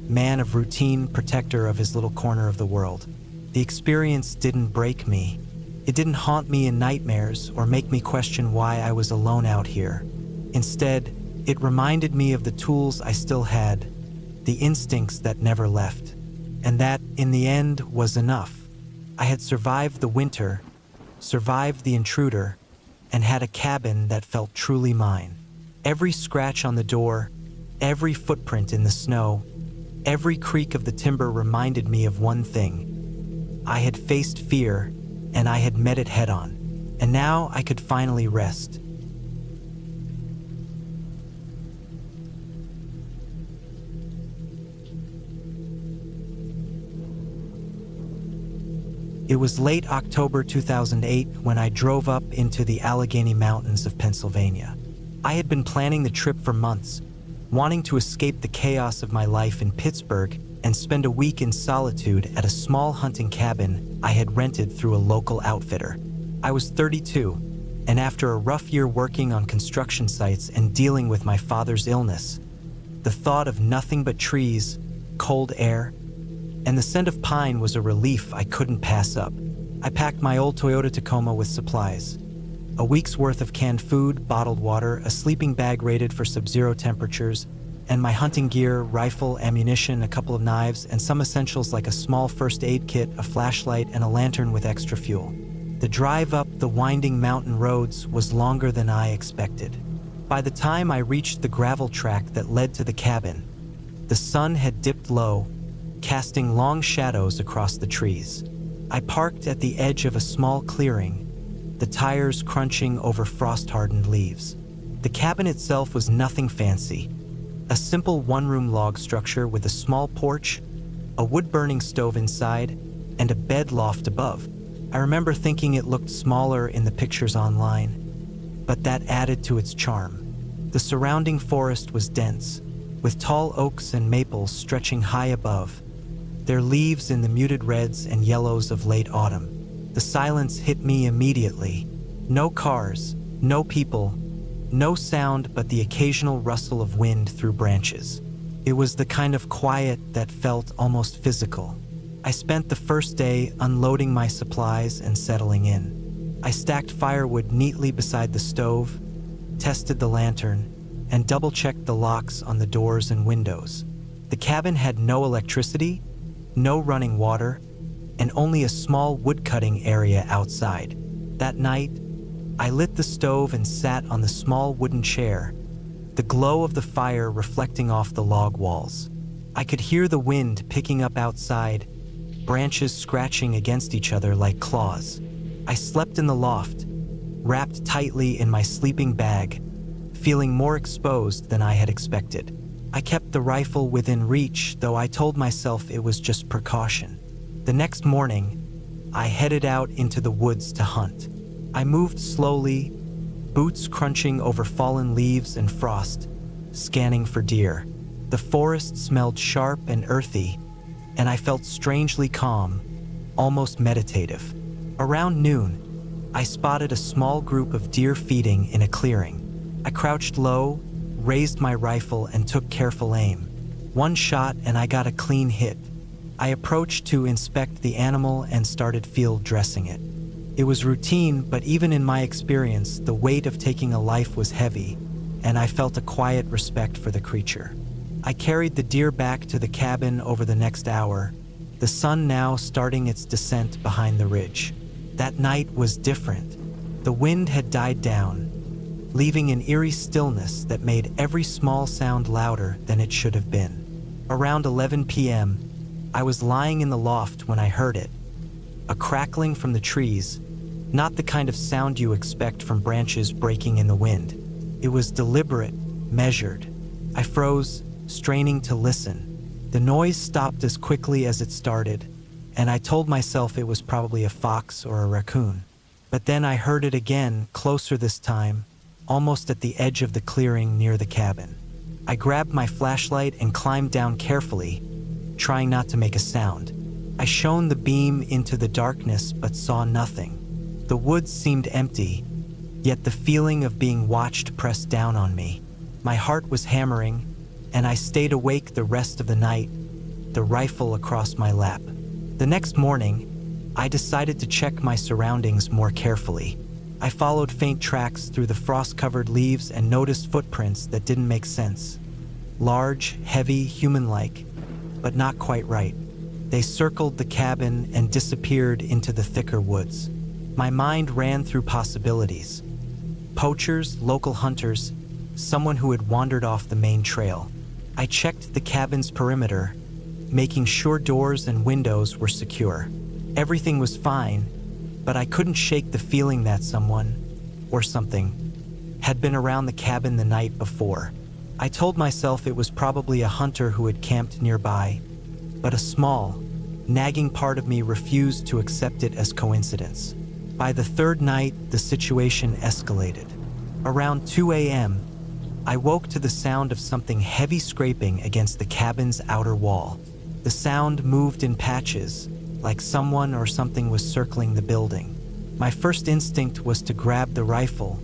man of routine, protector of his little corner of the world. The experience didn't break me. It didn't haunt me in nightmares or make me question why I was alone out here. Instead, it reminded me of the tools I still had, the instincts that never left, and that, in the end, was enough. I had survived the winter, survived the intruder, and had a cabin that felt truly mine. Every scratch on the door, every footprint in the snow, every creak of the timber reminded me of one thing. I had faced fear, and I had met it head-on, and now I could finally rest. It was late October 2008 when I drove up into the Allegheny Mountains of Pennsylvania. I had been planning the trip for months, wanting to escape the chaos of my life in Pittsburgh and spend a week in solitude at a small hunting cabin I had rented through a local outfitter. I was 32, and after a rough year working on construction sites and dealing with my father's illness, the thought of nothing but trees, cold air, and the scent of pine was a relief I couldn't pass up. I packed my old Toyota Tacoma with supplies. A week's worth of canned food, bottled water, a sleeping bag rated for sub-zero temperatures, and my hunting gear, rifle, ammunition, a couple of knives, and some essentials like a small first aid kit, a flashlight, and a lantern with extra fuel. The drive up the winding mountain roads was longer than I expected. By the time I reached the gravel track that led to the cabin, the sun had dipped low, casting long shadows across the trees. I parked at the edge of a small clearing, the tires crunching over frost-hardened leaves. The cabin itself was nothing fancy. A simple one-room log structure with a small porch, a wood-burning stove inside, and a bed loft above. I remember thinking it looked smaller in the pictures online, but that added to its charm. The surrounding forest was dense, with tall oaks and maples stretching high above, their leaves in the muted reds and yellows of late autumn. The silence hit me immediately. No cars, no people, no sound but the occasional rustle of wind through branches. It was the kind of quiet that felt almost physical. I spent the first day unloading my supplies and settling in. I stacked firewood neatly beside the stove, tested the lantern, and double-checked the locks on the doors and windows. The cabin had no electricity, no running water, and only a small wood-cutting area outside. That night, I lit the stove and sat on the small wooden chair, the glow of the fire reflecting off the log walls. I could hear the wind picking up outside, branches scratching against each other like claws. I slept in the loft, wrapped tightly in my sleeping bag, feeling more exposed than I had expected. I kept the rifle within reach, though I told myself it was just precaution. The next morning, I headed out into the woods to hunt. I moved slowly, boots crunching over fallen leaves and frost, scanning for deer. The forest smelled sharp and earthy, and I felt strangely calm, almost meditative. Around noon, I spotted a small group of deer feeding in a clearing. I crouched low, raised my rifle, and took careful aim. One shot and I got a clean hit. I approached to inspect the animal and started field dressing it. It was routine, but even in my experience, the weight of taking a life was heavy, and I felt a quiet respect for the creature. I carried the deer back to the cabin over the next hour, the sun now starting its descent behind the ridge. That night was different. The wind had died down, leaving an eerie stillness that made every small sound louder than it should have been. Around 11 p.m., I was lying in the loft when I heard it. A crackling from the trees, not the kind of sound you expect from branches breaking in the wind. It was deliberate, measured. I froze, straining to listen. The noise stopped as quickly as it started, and I told myself it was probably a fox or a raccoon. But then I heard it again, closer this time, almost at the edge of the clearing near the cabin. I grabbed my flashlight and climbed down carefully, trying not to make a sound. I shone the beam into the darkness but saw nothing. The woods seemed empty, yet the feeling of being watched pressed down on me. My heart was hammering, and I stayed awake the rest of the night, the rifle across my lap. The next morning, I decided to check my surroundings more carefully. I followed faint tracks through the frost-covered leaves and noticed footprints that didn't make sense. Large, heavy, human-like, but not quite right. They circled the cabin and disappeared into the thicker woods. My mind ran through possibilities. Poachers, local hunters, someone who had wandered off the main trail. I checked the cabin's perimeter, making sure doors and windows were secure. Everything was fine, but I couldn't shake the feeling that someone, or something, had been around the cabin the night before. I told myself it was probably a hunter who had camped nearby, but a small, nagging part of me refused to accept it as coincidence. By the third night, the situation escalated. Around 2 a.m., I woke to the sound of something heavy scraping against the cabin's outer wall. The sound moved in patches, like someone or something was circling the building. My first instinct was to grab the rifle,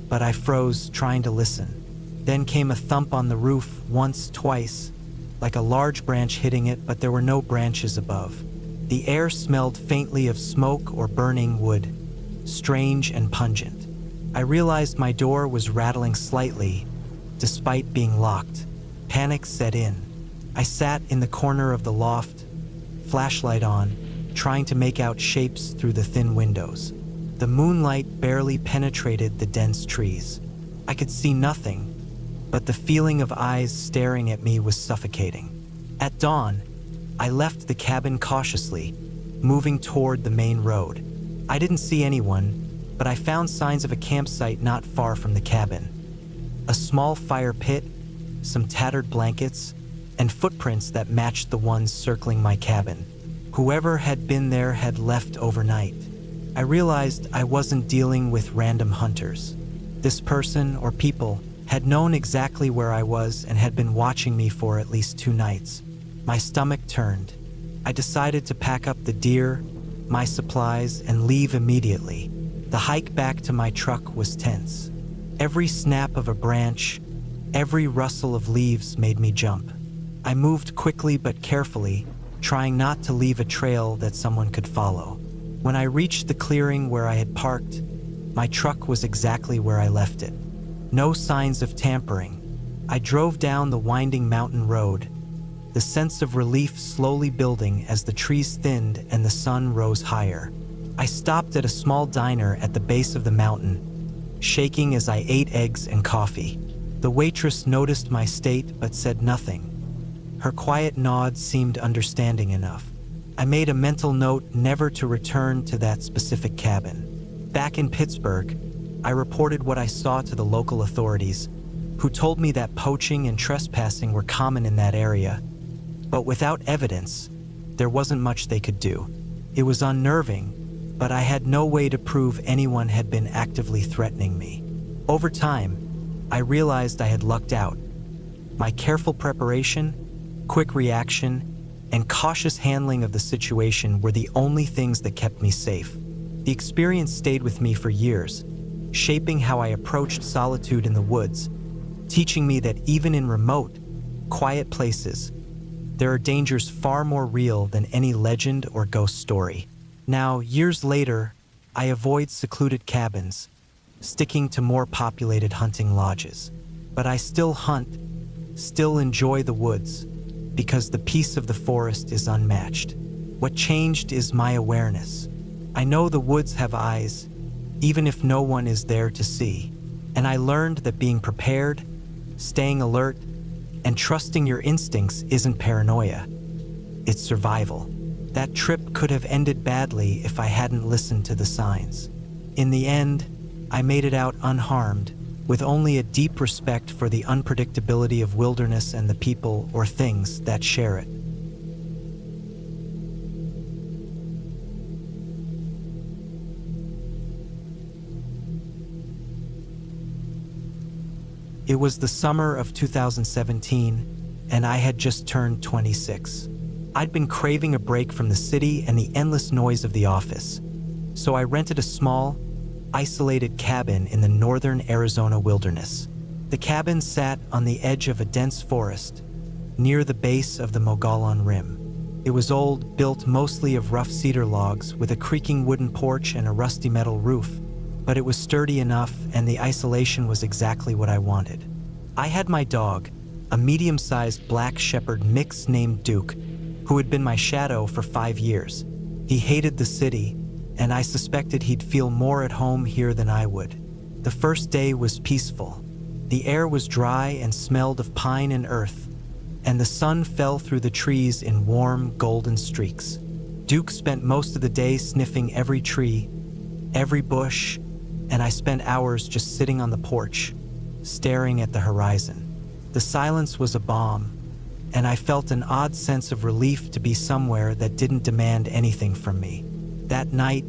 but I froze trying to listen. Then came a thump on the roof once, twice, like a large branch hitting it, but there were no branches above. The air smelled faintly of smoke or burning wood, strange and pungent. I realized my door was rattling slightly, despite being locked. Panic set in. I sat in the corner of the loft, flashlight on, trying to make out shapes through the thin windows. The moonlight barely penetrated the dense trees. I could see nothing, but the feeling of eyes staring at me was suffocating. At dawn, I left the cabin cautiously, moving toward the main road. I didn't see anyone, but I found signs of a campsite not far from the cabin. A small fire pit, some tattered blankets, and footprints that matched the ones circling my cabin. Whoever had been there had left overnight. I realized I wasn't dealing with random hunters. This person, or people, had known exactly where I was and had been watching me for at least 2 nights. My stomach turned. I decided to pack up the deer, my supplies, and leave immediately. The hike back to my truck was tense. Every snap of a branch, every rustle of leaves made me jump. I moved quickly but carefully, trying not to leave a trail that someone could follow. When I reached the clearing where I had parked, my truck was exactly where I left it. No signs of tampering. I drove down the winding mountain road, the sense of relief slowly building as the trees thinned and the sun rose higher. I stopped at a small diner at the base of the mountain, shaking as I ate eggs and coffee. The waitress noticed my state but said nothing. Her quiet nod seemed understanding enough. I made a mental note never to return to that specific cabin. Back in Pittsburgh, I reported what I saw to the local authorities, who told me that poaching and trespassing were common in that area. But without evidence, there wasn't much they could do. It was unnerving, but I had no way to prove anyone had been actively threatening me. Over time, I realized I had lucked out. My careful preparation, quick reaction, and cautious handling of the situation were the only things that kept me safe. The experience stayed with me for years, shaping how I approached solitude in the woods, teaching me that even in remote, quiet places, there are dangers far more real than any legend or ghost story. Now, years later, I avoid secluded cabins, sticking to more populated hunting lodges. But I still hunt, still enjoy the woods, because the peace of the forest is unmatched. What changed is my awareness. I know the woods have eyes, even if no one is there to see. And I learned that being prepared, staying alert, and trusting your instincts isn't paranoia. It's survival. That trip could have ended badly if I hadn't listened to the signs. In the end, I made it out unharmed, with only a deep respect for the unpredictability of wilderness and the people or things that share it. It was the summer of 2017, and I had just turned 26. I'd been craving a break from the city and the endless noise of the office, so I rented a small, isolated cabin in the northern Arizona wilderness. The cabin sat on the edge of a dense forest, near the base of the Mogollon Rim. It was old, built mostly of rough cedar logs, with a creaking wooden porch and a rusty metal roof, but it was sturdy enough, and the isolation was exactly what I wanted. I had my dog, a medium-sized black shepherd mix named Duke, who had been my shadow for 5 years. He hated the city, and I suspected he'd feel more at home here than I would. The first day was peaceful. The air was dry and smelled of pine and earth, and the sun fell through the trees in warm, golden streaks. Duke spent most of the day sniffing every tree, every bush, and I spent hours just sitting on the porch, staring at the horizon. The silence was a balm, and I felt an odd sense of relief to be somewhere that didn't demand anything from me. That night,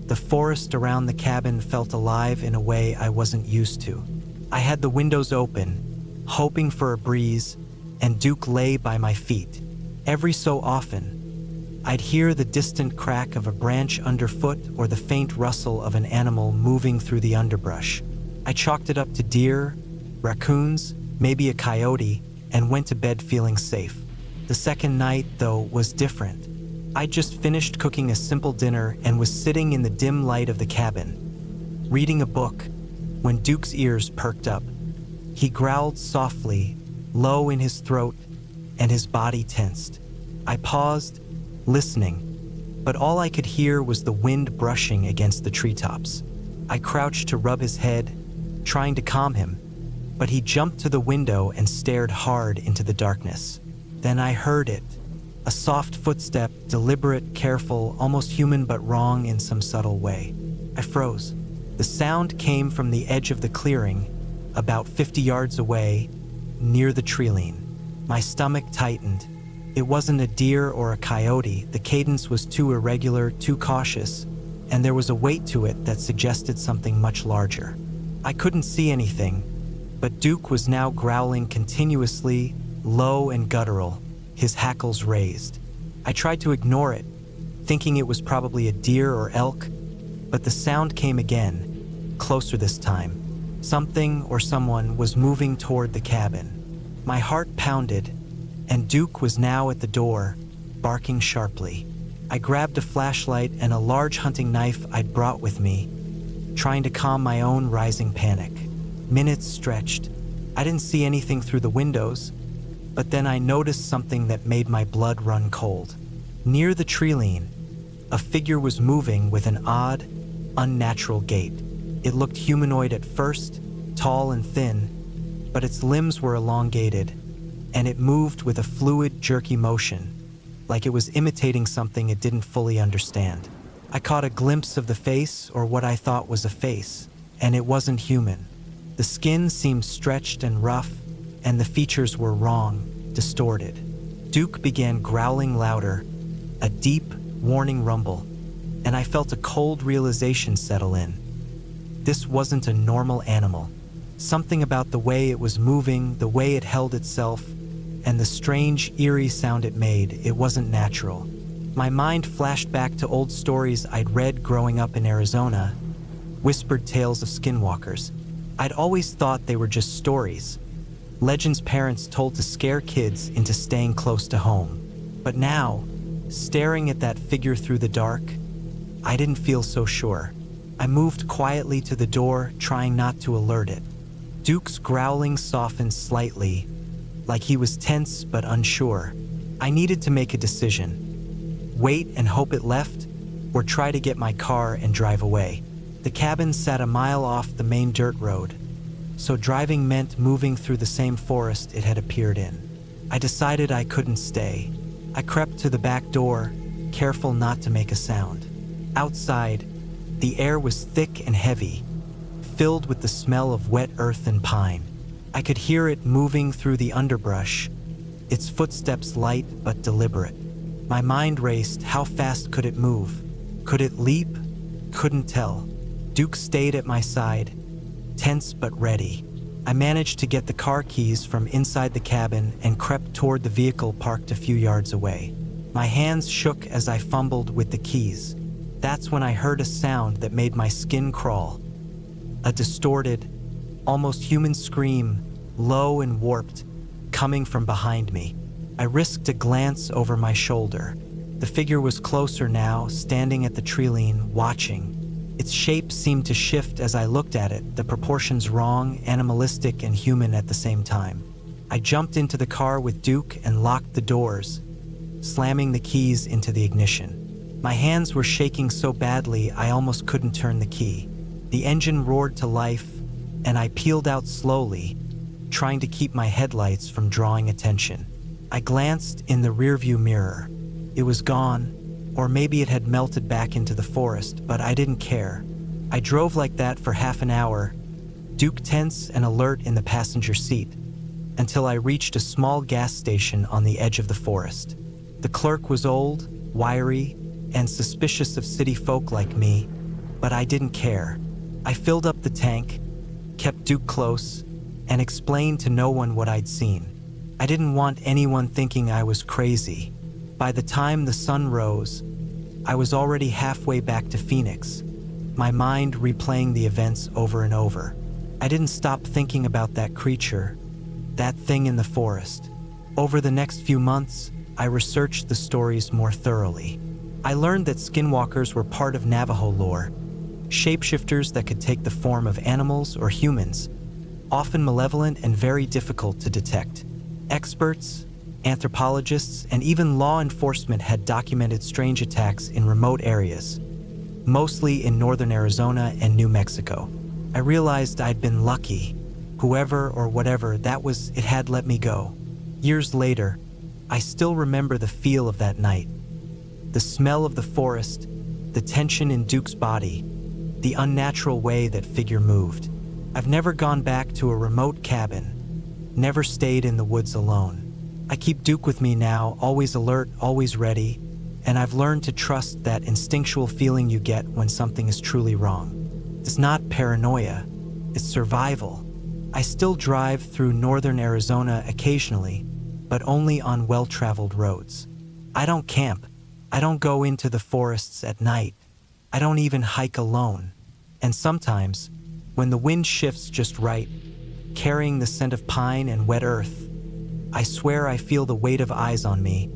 the forest around the cabin felt alive in a way I wasn't used to. I had the windows open, hoping for a breeze, and Duke lay by my feet. Every so often, I'd hear the distant crack of a branch underfoot or the faint rustle of an animal moving through the underbrush. I chalked it up to deer, raccoons, maybe a coyote, and went to bed feeling safe. The second night, though, was different. I'd just finished cooking a simple dinner and was sitting in the dim light of the cabin, reading a book, when Duke's ears perked up. He growled softly, low in his throat, and his body tensed. I paused, listening, but all I could hear was the wind brushing against the treetops. I crouched to rub his head, trying to calm him, but he jumped to the window and stared hard into the darkness. Then I heard it, a soft footstep, deliberate, careful, almost human but wrong in some subtle way. I froze. The sound came from the edge of the clearing, about 50 yards away, near the tree-line. My stomach tightened. It wasn't a deer or a coyote. The cadence was too irregular, too cautious, and there was a weight to it that suggested something much larger. I couldn't see anything, but Duke was now growling continuously, low and guttural, his hackles raised. I tried to ignore it, thinking it was probably a deer or elk, but the sound came again, closer this time. Something or someone was moving toward the cabin. My heart pounded, and Duke was now at the door, barking sharply. I grabbed a flashlight and a large hunting knife I'd brought with me, trying to calm my own rising panic. Minutes stretched. I didn't see anything through the windows, but then I noticed something that made my blood run cold. Near the tree-line, a figure was moving with an odd, unnatural gait. It looked humanoid at first, tall and thin, but its limbs were elongated, and it moved with a fluid, jerky motion, like it was imitating something it didn't fully understand. I caught a glimpse of the face, or what I thought was a face, and it wasn't human. The skin seemed stretched and rough, and the features were wrong, distorted. Duke began growling louder, a deep, warning rumble, and I felt a cold realization settle in. This wasn't a normal animal. Something about the way it was moving, the way it held itself, and the strange, eerie sound it made, it wasn't natural. My mind flashed back to old stories I'd read growing up in Arizona, whispered tales of skinwalkers. I'd always thought they were just stories, legends parents told to scare kids into staying close to home. But now, staring at that figure through the dark, I didn't feel so sure. I moved quietly to the door, trying not to alert it. Duke's growling softened slightly, like he was tense but unsure. I needed to make a decision. Wait and hope it left, or try to get my car and drive away. The cabin sat a mile off the main dirt road, so driving meant moving through the same forest it had appeared in. I decided I couldn't stay. I crept to the back door, careful not to make a sound. Outside, the air was thick and heavy, filled with the smell of wet earth and pine. I could hear it moving through the underbrush, its footsteps light but deliberate. My mind raced. How fast could it move? Could it leap? Couldn't tell. Duke stayed at my side, tense but ready. I managed to get the car keys from inside the cabin and crept toward the vehicle parked a few yards away. My hands shook as I fumbled with the keys. That's when I heard a sound that made my skin crawl. A distorted, almost human scream, low and warped, coming from behind me. I risked a glance over my shoulder. The figure was closer now, standing at the tree-line, watching. Its shape seemed to shift as I looked at it, the proportions wrong, animalistic and human at the same time. I jumped into the car with Duke and locked the doors, slamming the keys into the ignition. My hands were shaking so badly I almost couldn't turn the key. The engine roared to life, and I peeled out slowly, trying to keep my headlights from drawing attention. I glanced in the rearview mirror. It was gone, or maybe it had melted back into the forest, but I didn't care. I drove like that for half an hour, Duke tense and alert in the passenger seat, until I reached a small gas station on the edge of the forest. The clerk was old, wiry, and suspicious of city folk like me, but I didn't care. I filled up the tank, kept Duke close, and explained to no one what I'd seen. I didn't want anyone thinking I was crazy, By the time the sun rose, I was already halfway back to Phoenix, my mind replaying the events over and over. I didn't stop thinking about that creature, that thing in the forest. Over the next few months, I researched the stories more thoroughly. I learned that skinwalkers were part of Navajo lore, shapeshifters that could take the form of animals or humans, often malevolent and very difficult to detect. Experts, anthropologists, and even law enforcement had documented strange attacks in remote areas, mostly in northern Arizona and New Mexico. I realized I'd been lucky. Whoever or whatever that was, it had let me go. Years later, I still remember the feel of that night. The smell of the forest, the tension in Duke's body, the unnatural way that figure moved. I've never gone back to a remote cabin, never stayed in the woods alone. I keep Duke with me now, always alert, always ready, and I've learned to trust that instinctual feeling you get when something is truly wrong. It's not paranoia, it's survival. I still drive through northern Arizona occasionally, but only on well-traveled roads. I don't camp. I don't go into the forests at night. I don't even hike alone. And sometimes, when the wind shifts just right, carrying the scent of pine and wet earth, I swear I feel the weight of eyes on me,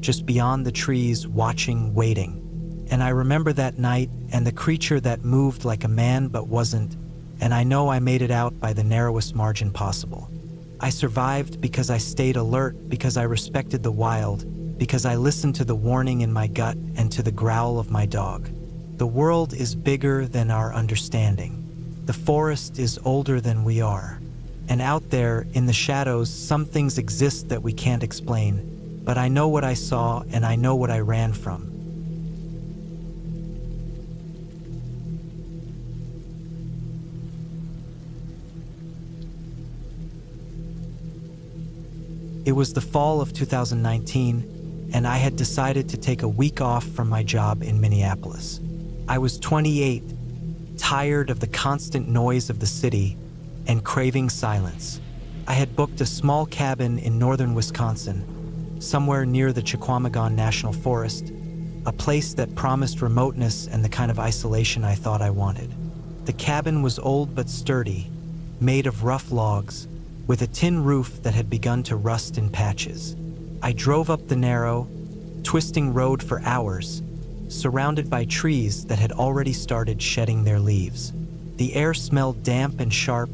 just beyond the trees, watching, waiting. And I remember that night and the creature that moved like a man but wasn't, and I know I made it out by the narrowest margin possible. I survived because I stayed alert, because I respected the wild, because I listened to the warning in my gut and to the growl of my dog. The world is bigger than our understanding. The forest is older than we are. And out there, in the shadows, some things exist that we can't explain. But I know what I saw, and I know what I ran from. It was the fall of 2019, and I had decided to take a week off from my job in Minneapolis. I was 28, tired of the constant noise of the city, and craving silence. I had booked a small cabin in northern Wisconsin, somewhere near the Chequamegon National Forest, a place that promised remoteness and the kind of isolation I thought I wanted. The cabin was old but sturdy, made of rough logs, with a tin roof that had begun to rust in patches. I drove up the narrow, twisting road for hours, surrounded by trees that had already started shedding their leaves. The air smelled damp and sharp,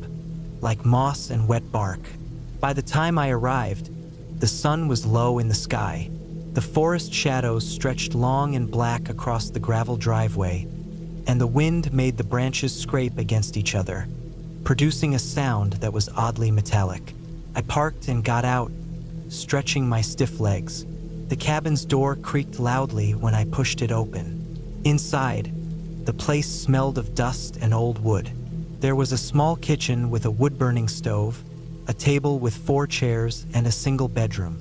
like moss and wet bark. By the time I arrived, the sun was low in the sky. The forest shadows stretched long and black across the gravel driveway, and the wind made the branches scrape against each other, producing a sound that was oddly metallic. I parked and got out, stretching my stiff legs. The cabin's door creaked loudly when I pushed it open. Inside, the place smelled of dust and old wood. There was a small kitchen with a wood-burning stove, a table with 4 chairs, and a single bedroom.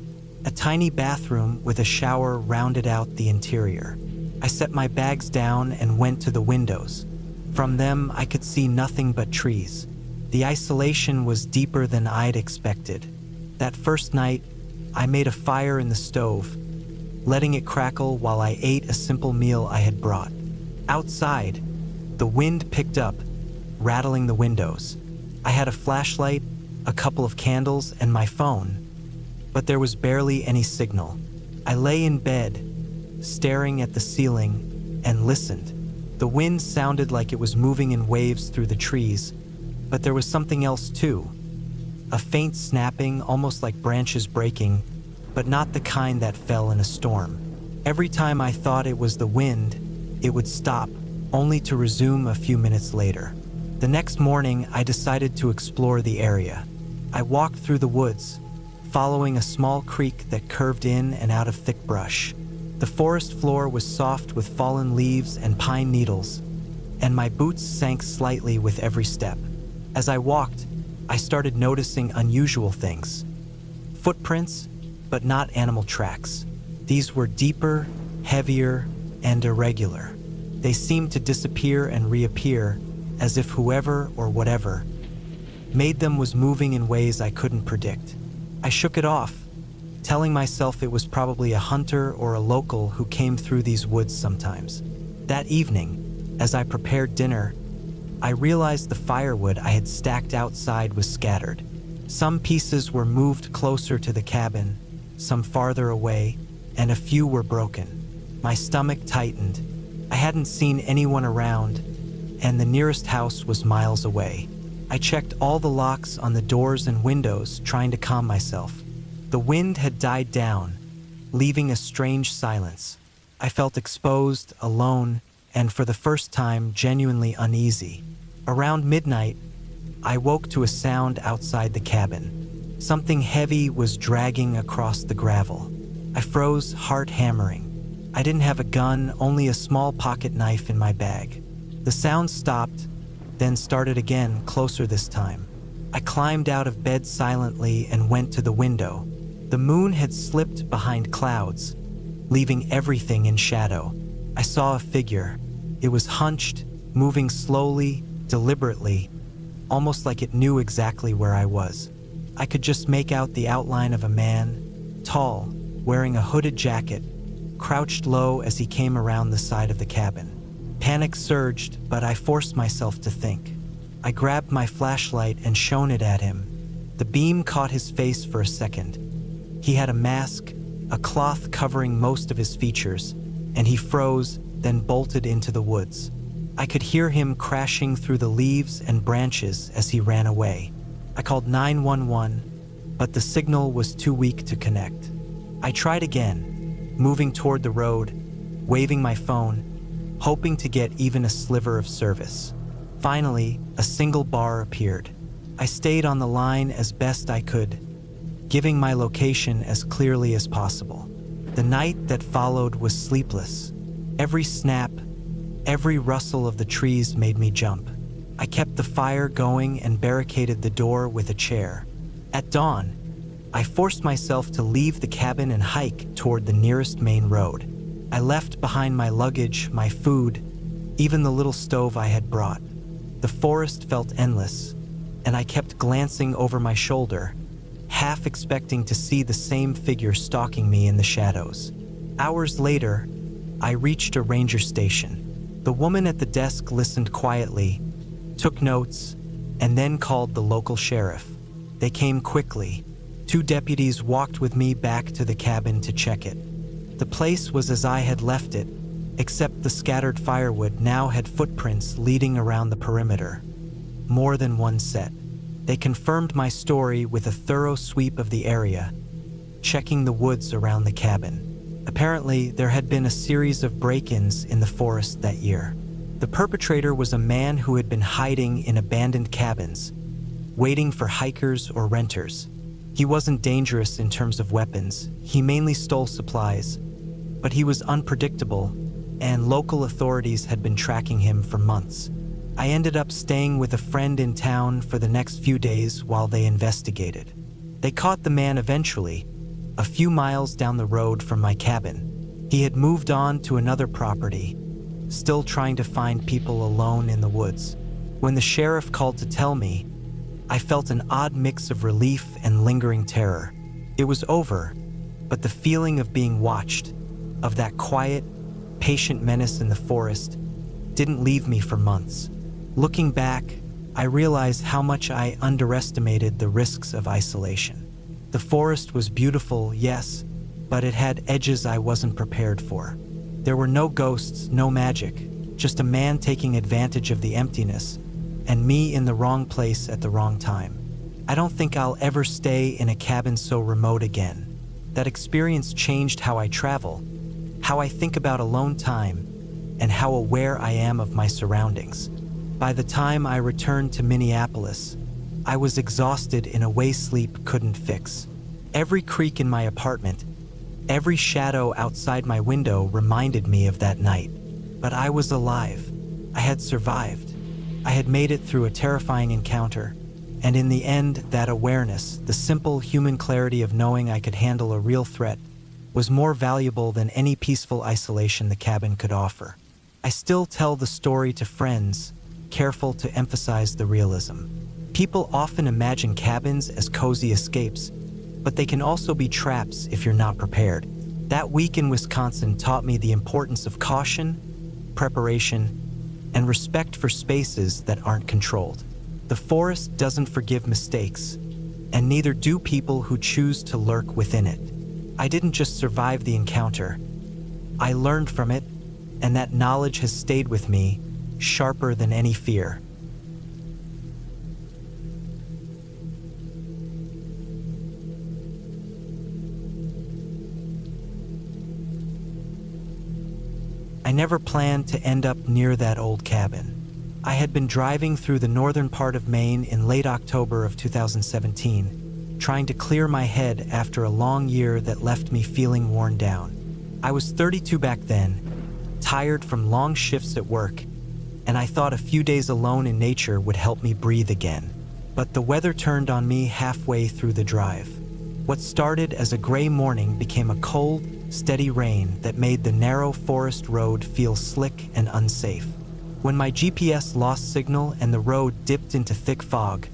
A tiny bathroom with a shower rounded out the interior. I set my bags down and went to the windows. From them, I could see nothing but trees. The isolation was deeper than I'd expected. That first night, I made a fire in the stove, letting it crackle while I ate a simple meal I had brought. Outside, the wind picked up, rattling the windows. I had a flashlight, a couple of candles, and my phone, but there was barely any signal. I lay in bed, staring at the ceiling, and listened. The wind sounded like it was moving in waves through the trees, but there was something else too. A faint snapping, almost like branches breaking, but not the kind that fell in a storm. Every time I thought it was the wind, it would stop, only to resume a few minutes later. The next morning, I decided to explore the area. I walked through the woods, following a small creek that curved in and out of thick brush. The forest floor was soft with fallen leaves and pine needles, and my boots sank slightly with every step. As I walked, I started noticing unusual things. Footprints, but not animal tracks. These were deeper, heavier, and irregular. They seemed to disappear and reappear, as if whoever or whatever made them was moving in ways I couldn't predict. I shook it off, telling myself it was probably a hunter or a local who came through these woods sometimes. That evening, as I prepared dinner, I realized the firewood I had stacked outside was scattered. Some pieces were moved closer to the cabin, some farther away, and a few were broken. My stomach tightened. I hadn't seen anyone around, and the nearest house was miles away. I checked all the locks on the doors and windows, trying to calm myself. The wind had died down, leaving a strange silence. I felt exposed, alone, and for the first time, genuinely uneasy. Around midnight, I woke to a sound outside the cabin. Something heavy was dragging across the gravel. I froze, heart hammering. I didn't have a gun, only a small pocket knife in my bag. The sound stopped, then started again, closer this time. I climbed out of bed silently and went to the window. The moon had slipped behind clouds, leaving everything in shadow. I saw a figure. It was hunched, moving slowly, deliberately, almost like it knew exactly where I was. I could just make out the outline of a man, tall, wearing a hooded jacket, crouched low as he came around the side of the cabin. Panic surged, but I forced myself to think. I grabbed my flashlight and shone it at him. The beam caught his face for a second. He had a mask, a cloth covering most of his features, and he froze, then bolted into the woods. I could hear him crashing through the leaves and branches as he ran away. I called 911, but the signal was too weak to connect. I tried again, moving toward the road, waving my phone, hoping to get even a sliver of service. Finally, a single bar appeared. I stayed on the line as best I could, giving my location as clearly as possible. The night that followed was sleepless. Every snap, every rustle of the trees made me jump. I kept the fire going and barricaded the door with a chair. At dawn, I forced myself to leave the cabin and hike toward the nearest main road. I left behind my luggage, my food, even the little stove I had brought. The forest felt endless, and I kept glancing over my shoulder, half expecting to see the same figure stalking me in the shadows. Hours later, I reached a ranger station. The woman at the desk listened quietly, took notes, and then called the local sheriff. They came quickly. 2 deputies walked with me back to the cabin to check it. The place was as I had left it, except the scattered firewood now had footprints leading around the perimeter. More than one set. They confirmed my story with a thorough sweep of the area, checking the woods around the cabin. Apparently, there had been a series of break-ins in the forest that year. The perpetrator was a man who had been hiding in abandoned cabins, waiting for hikers or renters. He wasn't dangerous in terms of weapons. He mainly stole supplies, but he was unpredictable, and local authorities had been tracking him for months. I ended up staying with a friend in town for the next few days while they investigated. They caught the man eventually, a few miles down the road from my cabin. He had moved on to another property, still trying to find people alone in the woods. When the sheriff called to tell me, I felt an odd mix of relief and lingering terror. It was over, but the feeling of being watched, of that quiet, patient menace in the forest, didn't leave me for months. Looking back, I realized how much I underestimated the risks of isolation. The forest was beautiful, yes, but it had edges I wasn't prepared for. There were no ghosts, no magic, just a man taking advantage of the emptiness, and me in the wrong place at the wrong time. I don't think I'll ever stay in a cabin so remote again. That experience changed how I travel, how I think about alone time, and how aware I am of my surroundings. By the time I returned to Minneapolis, I was exhausted in a way sleep couldn't fix. Every creak in my apartment, every shadow outside my window reminded me of that night. But I was alive. I had survived. I had made it through a terrifying encounter, and in the end, that awareness, the simple human clarity of knowing I could handle a real threat, was more valuable than any peaceful isolation the cabin could offer. I still tell the story to friends, careful to emphasize the realism. People often imagine cabins as cozy escapes, but they can also be traps if you're not prepared. That week in Wisconsin taught me the importance of caution, preparation, and respect for spaces that aren't controlled. The forest doesn't forgive mistakes, and neither do people who choose to lurk within it. I didn't just survive the encounter. I learned from it, and that knowledge has stayed with me, sharper than any fear. I never planned to end up near that old cabin. I had been driving through the northern part of Maine in late October of 2017, trying to clear my head after a long year that left me feeling worn down. I was 32 back then, tired from long shifts at work, and I thought a few days alone in nature would help me breathe again. But the weather turned on me halfway through the drive. What started as a gray morning became a cold, steady rain that made the narrow forest road feel slick and unsafe. When my GPS lost signal and the road dipped into thick fog,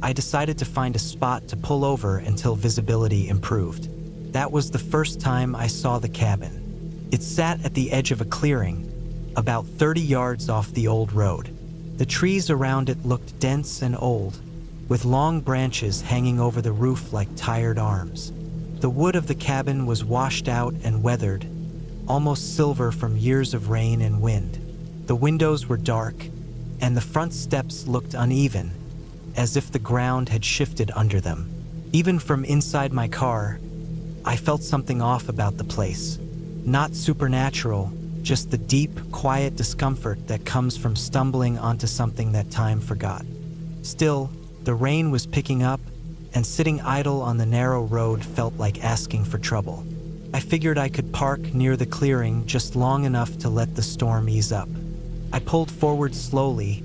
I decided to find a spot to pull over until visibility improved. That was the first time I saw the cabin. It sat at the edge of a clearing, about 30 yards off the old road. The trees around it looked dense and old, with long branches hanging over the roof like tired arms. The wood of the cabin was washed out and weathered, almost silver from years of rain and wind. The windows were dark, and the front steps looked uneven, as if the ground had shifted under them. Even from inside my car, I felt something off about the place. Not supernatural, just the deep, quiet discomfort that comes from stumbling onto something that time forgot. Still, the rain was picking up, and sitting idle on the narrow road felt like asking for trouble. I figured I could park near the clearing just long enough to let the storm ease up. I pulled forward slowly,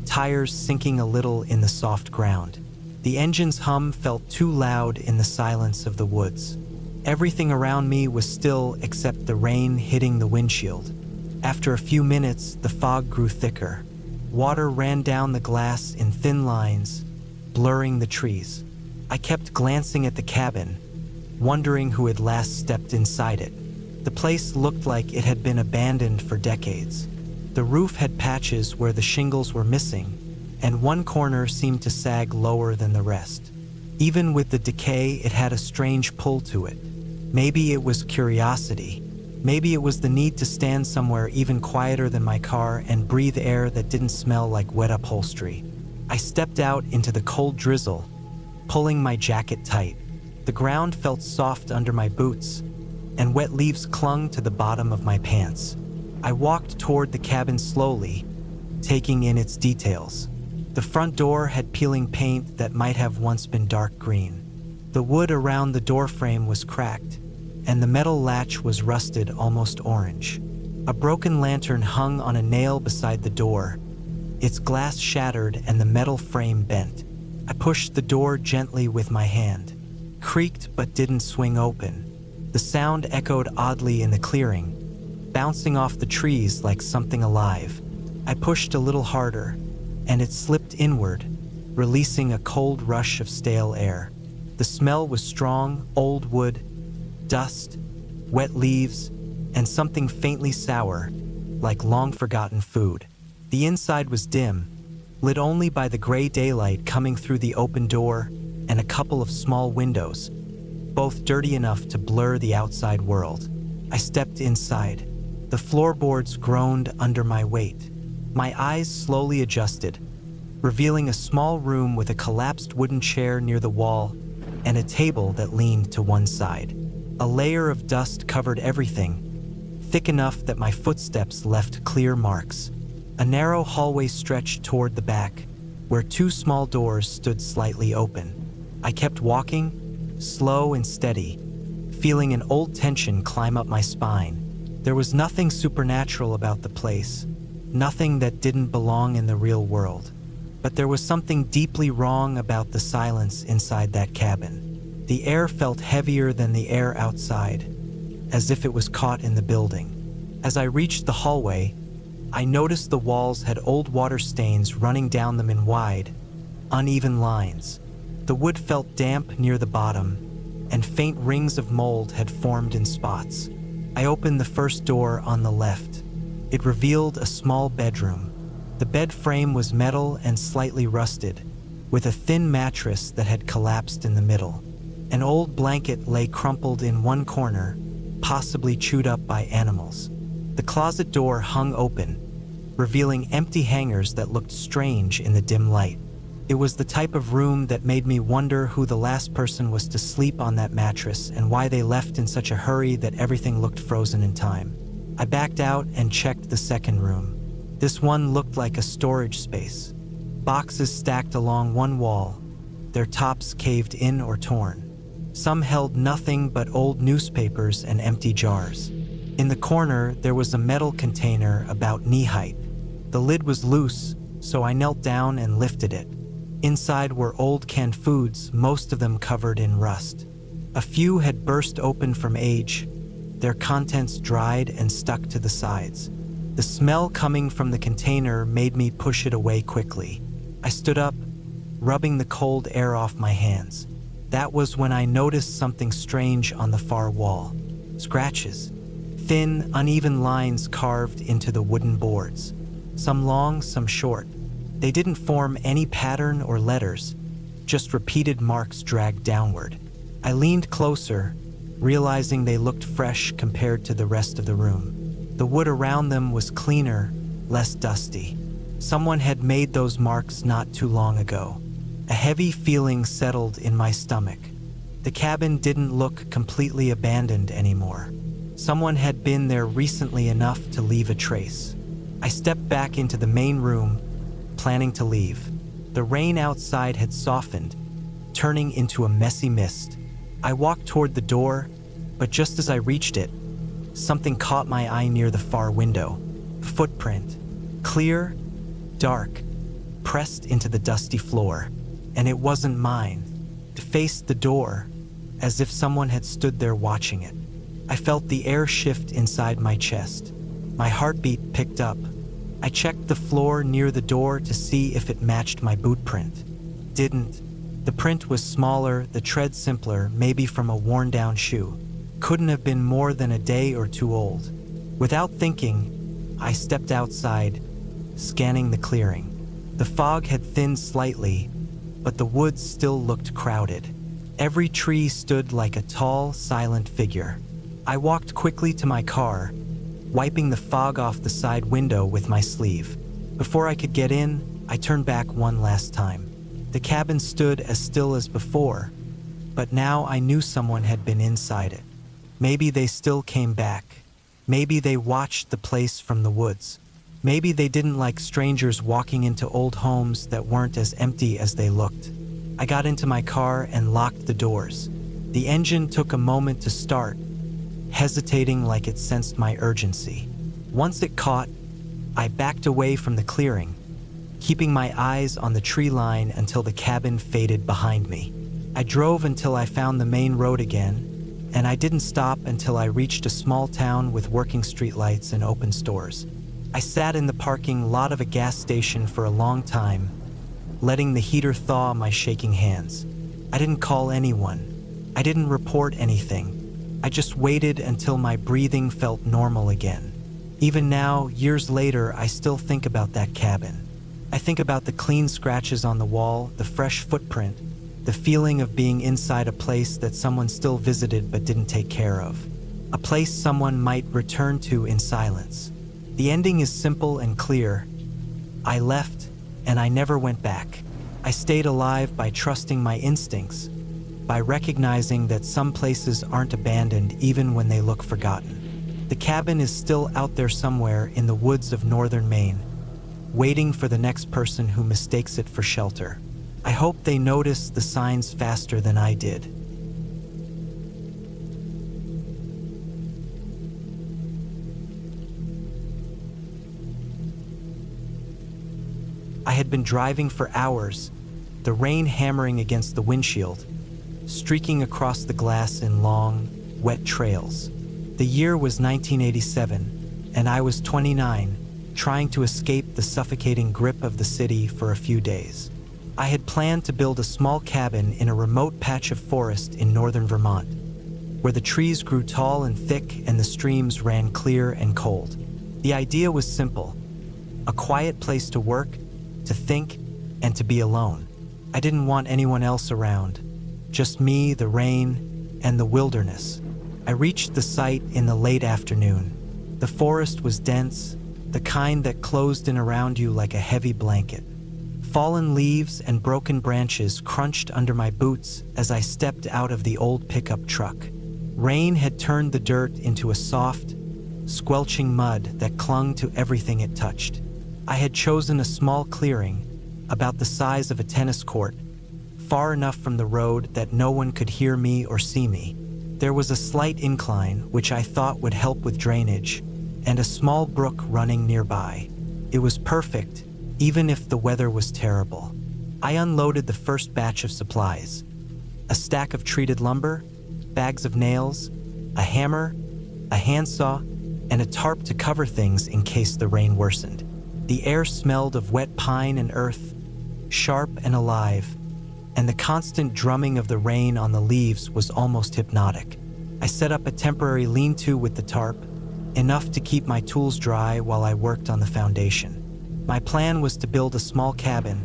tires sinking a little in the soft ground. The engine's hum felt too loud in the silence of the woods. Everything around me was still except the rain hitting the windshield. After a few minutes, the fog grew thicker. Water ran down the glass in thin lines, blurring the trees. I kept glancing at the cabin, wondering who had last stepped inside it. The place looked like it had been abandoned for decades. The roof had patches where the shingles were missing, and one corner seemed to sag lower than the rest. Even with the decay, it had a strange pull to it. Maybe it was curiosity. Maybe it was the need to stand somewhere even quieter than my car and breathe air that didn't smell like wet upholstery. I stepped out into the cold drizzle, pulling my jacket tight. The ground felt soft under my boots, and wet leaves clung to the bottom of my pants. I walked toward the cabin slowly, taking in its details. The front door had peeling paint that might have once been dark green. The wood around the door frame was cracked, and the metal latch was rusted almost orange. A broken lantern hung on a nail beside the door, its glass shattered and the metal frame bent. I pushed the door gently with my hand, creaked but didn't swing open. The sound echoed oddly in the clearing, bouncing off the trees like something alive. I pushed a little harder, and it slipped inward, releasing a cold rush of stale air. The smell was strong: old wood, dust, wet leaves, and something faintly sour, like long-forgotten food. The inside was dim, lit only by the gray daylight coming through the open door and a couple of small windows, both dirty enough to blur the outside world. I stepped inside. The floorboards groaned under my weight. My eyes slowly adjusted, revealing a small room with a collapsed wooden chair near the wall and a table that leaned to one side. A layer of dust covered everything, thick enough that my footsteps left clear marks. A narrow hallway stretched toward the back, where two small doors stood slightly open. I kept walking, slow and steady, feeling an old tension climb up my spine. There was nothing supernatural about the place, nothing that didn't belong in the real world. But there was something deeply wrong about the silence inside that cabin. The air felt heavier than the air outside, as if it was caught in the building. As I reached the hallway, I noticed the walls had old water stains running down them in wide, uneven lines. The wood felt damp near the bottom, and faint rings of mold had formed in spots. I opened the first door on the left. It revealed a small bedroom. The bed frame was metal and slightly rusted, with a thin mattress that had collapsed in the middle. An old blanket lay crumpled in one corner, possibly chewed up by animals. The closet door hung open, revealing empty hangers that looked strange in the dim light. It was the type of room that made me wonder who the last person was to sleep on that mattress and why they left in such a hurry that everything looked frozen in time. I backed out and checked the second room. This one looked like a storage space. Boxes stacked along one wall, their tops caved in or torn. Some held nothing but old newspapers and empty jars. In the corner, there was a metal container about knee-height. The lid was loose, so I knelt down and lifted it. Inside were old canned foods, most of them covered in rust. A few had burst open from age, their contents dried and stuck to the sides. The smell coming from the container made me push it away quickly. I stood up, rubbing the cold air off my hands. That was when I noticed something strange on the far wall. Scratches. Thin, uneven lines carved into the wooden boards. Some long, some short. They didn't form any pattern or letters, just repeated marks dragged downward. I leaned closer, realizing they looked fresh compared to the rest of the room. The wood around them was cleaner, less dusty. Someone had made those marks not too long ago. A heavy feeling settled in my stomach. The cabin didn't look completely abandoned anymore. Someone had been there recently enough to leave a trace. I stepped back into the main room, planning to leave. The rain outside had softened, turning into a messy mist. I walked toward the door, but just as I reached it, something caught my eye near the far window. A footprint, clear, dark, pressed into the dusty floor. And it wasn't mine. It faced the door, as if someone had stood there watching it. I felt the air shift inside my chest. My heartbeat picked up. I checked the floor near the door to see if it matched my boot print. Didn't. The print was smaller, the tread simpler, maybe from a worn-down shoe. Couldn't have been more than a day or two old. Without thinking, I stepped outside, scanning the clearing. The fog had thinned slightly, but the woods still looked crowded. Every tree stood like a tall, silent figure. I walked quickly to my car, wiping the fog off the side window with my sleeve. Before I could get in, I turned back one last time. The cabin stood as still as before, but now I knew someone had been inside it. Maybe they still came back. Maybe they watched the place from the woods. Maybe they didn't like strangers walking into old homes that weren't as empty as they looked. I got into my car and locked the doors. The engine took a moment to start, hesitating like it sensed my urgency. Once it caught, I backed away from the clearing, keeping my eyes on the tree line until the cabin faded behind me. I drove until I found the main road again, and I didn't stop until I reached a small town with working streetlights and open stores. I sat in the parking lot of a gas station for a long time, letting the heater thaw my shaking hands. I didn't call anyone. I didn't report anything. I just waited until my breathing felt normal again. Even now, years later, I still think about that cabin. I think about the clean scratches on the wall, the fresh footprint, the feeling of being inside a place that someone still visited but didn't take care of. A place someone might return to in silence. The ending is simple and clear. I left, and I never went back. I stayed alive by trusting my instincts, by recognizing that some places aren't abandoned even when they look forgotten. The cabin is still out there somewhere in the woods of northern Maine, waiting for the next person who mistakes it for shelter. I hope they notice the signs faster than I did. I had been driving for hours, the rain hammering against the windshield, streaking across the glass in long, wet trails. The year was 1987, and I was 29, trying to escape the suffocating grip of the city for a few days. I had planned to build a small cabin in a remote patch of forest in northern Vermont, where the trees grew tall and thick and the streams ran clear and cold. The idea was simple: a quiet place to work, to think, and to be alone. I didn't want anyone else around, just me, the rain, and the wilderness. I reached the site in the late afternoon. The forest was dense, the kind that closed in around you like a heavy blanket. Fallen leaves and broken branches crunched under my boots as I stepped out of the old pickup truck. Rain had turned the dirt into a soft, squelching mud that clung to everything it touched. I had chosen a small clearing, about the size of a tennis court, far enough from the road that no one could hear me or see me. There was a slight incline, which I thought would help with drainage, and a small brook running nearby. It was perfect, even if the weather was terrible. I unloaded the first batch of supplies: a stack of treated lumber, bags of nails, a hammer, a handsaw, and a tarp to cover things in case the rain worsened. The air smelled of wet pine and earth, sharp and alive, and the constant drumming of the rain on the leaves was almost hypnotic. I set up a temporary lean-to with the tarp, enough to keep my tools dry while I worked on the foundation. My plan was to build a small cabin,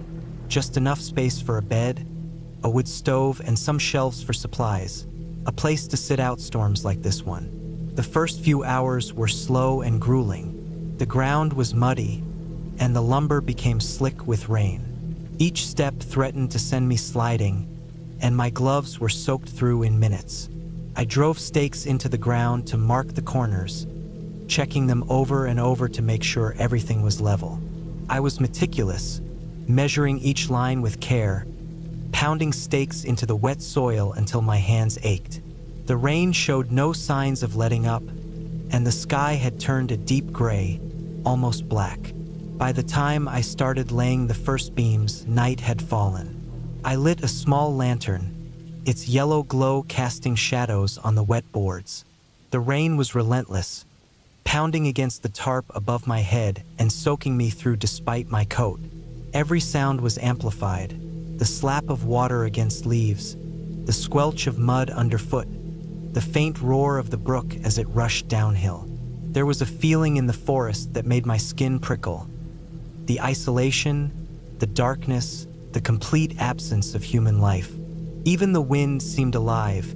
just enough space for a bed, a wood stove, and some shelves for supplies, a place to sit out storms like this one. The first few hours were slow and grueling. The ground was muddy, and the lumber became slick with rain. Each step threatened to send me sliding, and my gloves were soaked through in minutes. I drove stakes into the ground to mark the corners, checking them over and over to make sure everything was level. I was meticulous, measuring each line with care, pounding stakes into the wet soil until my hands ached. The rain showed no signs of letting up, and the sky had turned a deep gray, almost black. By the time I started laying the first beams, night had fallen. I lit a small lantern, its yellow glow casting shadows on the wet boards. The rain was relentless, pounding against the tarp above my head and soaking me through despite my coat. Every sound was amplified: the slap of water against leaves, the squelch of mud underfoot, the faint roar of the brook as it rushed downhill. There was a feeling in the forest that made my skin prickle: the isolation, the darkness, the complete absence of human life. Even the wind seemed alive,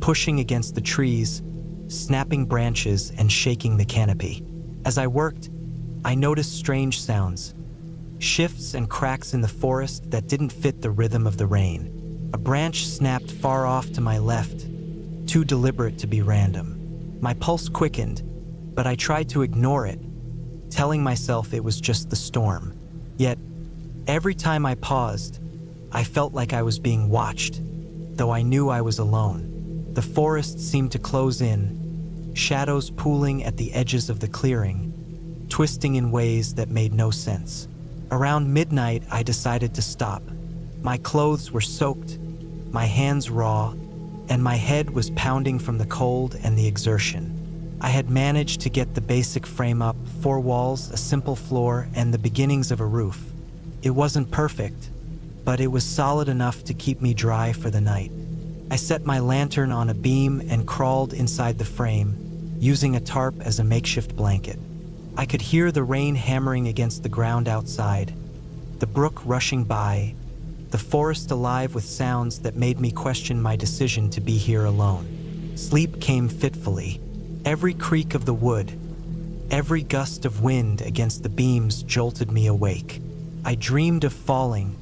pushing against the trees, snapping branches and shaking the canopy. As I worked, I noticed strange sounds, shifts and cracks in the forest that didn't fit the rhythm of the rain. A branch snapped far off to my left, too deliberate to be random. My pulse quickened, but I tried to ignore it, telling myself it was just the storm. Yet, every time I paused, I felt like I was being watched, though I knew I was alone. The forest seemed to close in, shadows pooling at the edges of the clearing, twisting in ways that made no sense. Around midnight, I decided to stop. My clothes were soaked, my hands raw, and my head was pounding from the cold and the exertion. I had managed to get the basic frame up: 4 walls, a simple floor, and the beginnings of a roof. It wasn't perfect, but it was solid enough to keep me dry for the night. I set my lantern on a beam and crawled inside the frame, using a tarp as a makeshift blanket. I could hear the rain hammering against the ground outside, the brook rushing by, the forest alive with sounds that made me question my decision to be here alone. Sleep came fitfully. Every creak of the wood, every gust of wind against the beams jolted me awake. I dreamed of falling,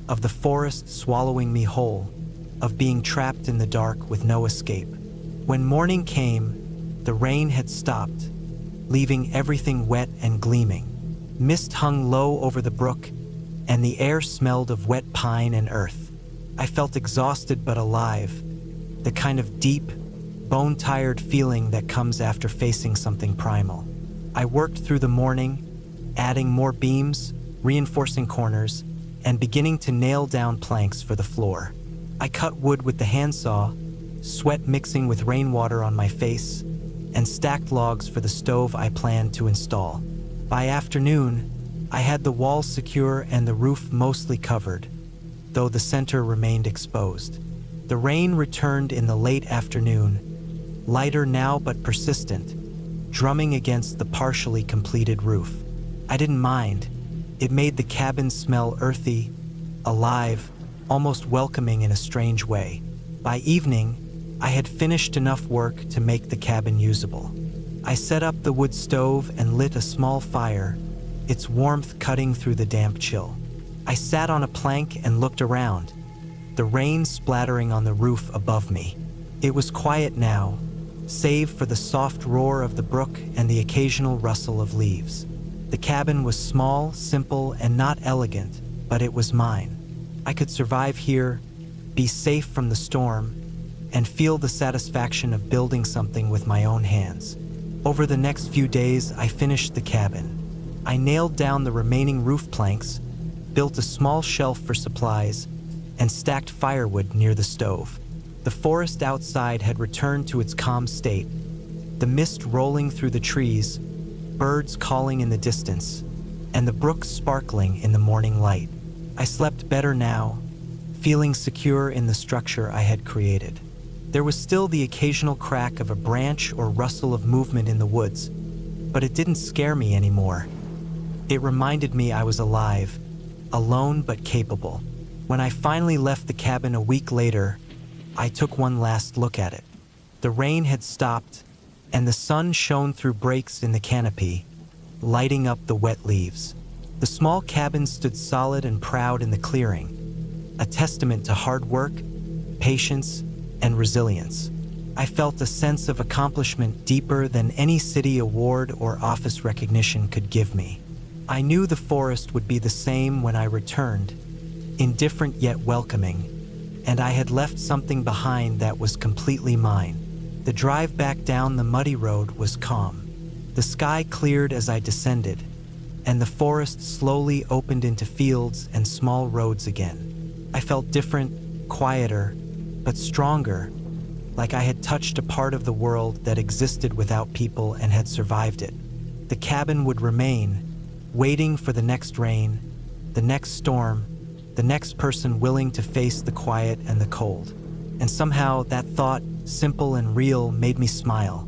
of the forest swallowing me whole, of being trapped in the dark with no escape. When morning came, the rain had stopped, leaving everything wet and gleaming. Mist hung low over the brook, and the air smelled of wet pine and earth. I felt exhausted but alive, the kind of deep, bone-tired feeling that comes after facing something primal. I worked through the morning, adding more beams, reinforcing corners, and beginning to nail down planks for the floor. I cut wood with the handsaw, sweat mixing with rainwater on my face, and stacked logs for the stove I planned to install. By afternoon, I had the walls secure and the roof mostly covered, though the center remained exposed. The rain returned in the late afternoon, lighter now but persistent, drumming against the partially completed roof. I didn't mind. It made the cabin smell earthy, alive, almost welcoming in a strange way. By evening, I had finished enough work to make the cabin usable. I set up the wood stove and lit a small fire, its warmth cutting through the damp chill. I sat on a plank and looked around, the rain splattering on the roof above me. It was quiet now, save for the soft roar of the brook and the occasional rustle of leaves. The cabin was small, simple, and not elegant, but it was mine. I could survive here, be safe from the storm, and feel the satisfaction of building something with my own hands. Over the next few days, I finished the cabin. I nailed down the remaining roof planks, built a small shelf for supplies, and stacked firewood near the stove. The forest outside had returned to its calm state, the mist rolling through the trees, birds calling in the distance, and the brook sparkling in the morning light. I slept better now, feeling secure in the structure I had created. There was still the occasional crack of a branch or rustle of movement in the woods, but it didn't scare me anymore. It reminded me I was alive, alone but capable. When I finally left the cabin a week later, I took one last look at it. The rain had stopped, and the sun shone through breaks in the canopy, lighting up the wet leaves. The small cabin stood solid and proud in the clearing, a testament to hard work, patience, and resilience. I felt a sense of accomplishment deeper than any city award or office recognition could give me. I knew the forest would be the same when I returned, indifferent yet welcoming, and I had left something behind that was completely mine. The drive back down the muddy road was calm. The sky cleared as I descended, and the forest slowly opened into fields and small roads again. I felt different, quieter, but stronger, like I had touched a part of the world that existed without people and had survived it. The cabin would remain, waiting for the next rain, the next storm, the next person willing to face the quiet and the cold. And somehow that thought, simple and real, made me smile.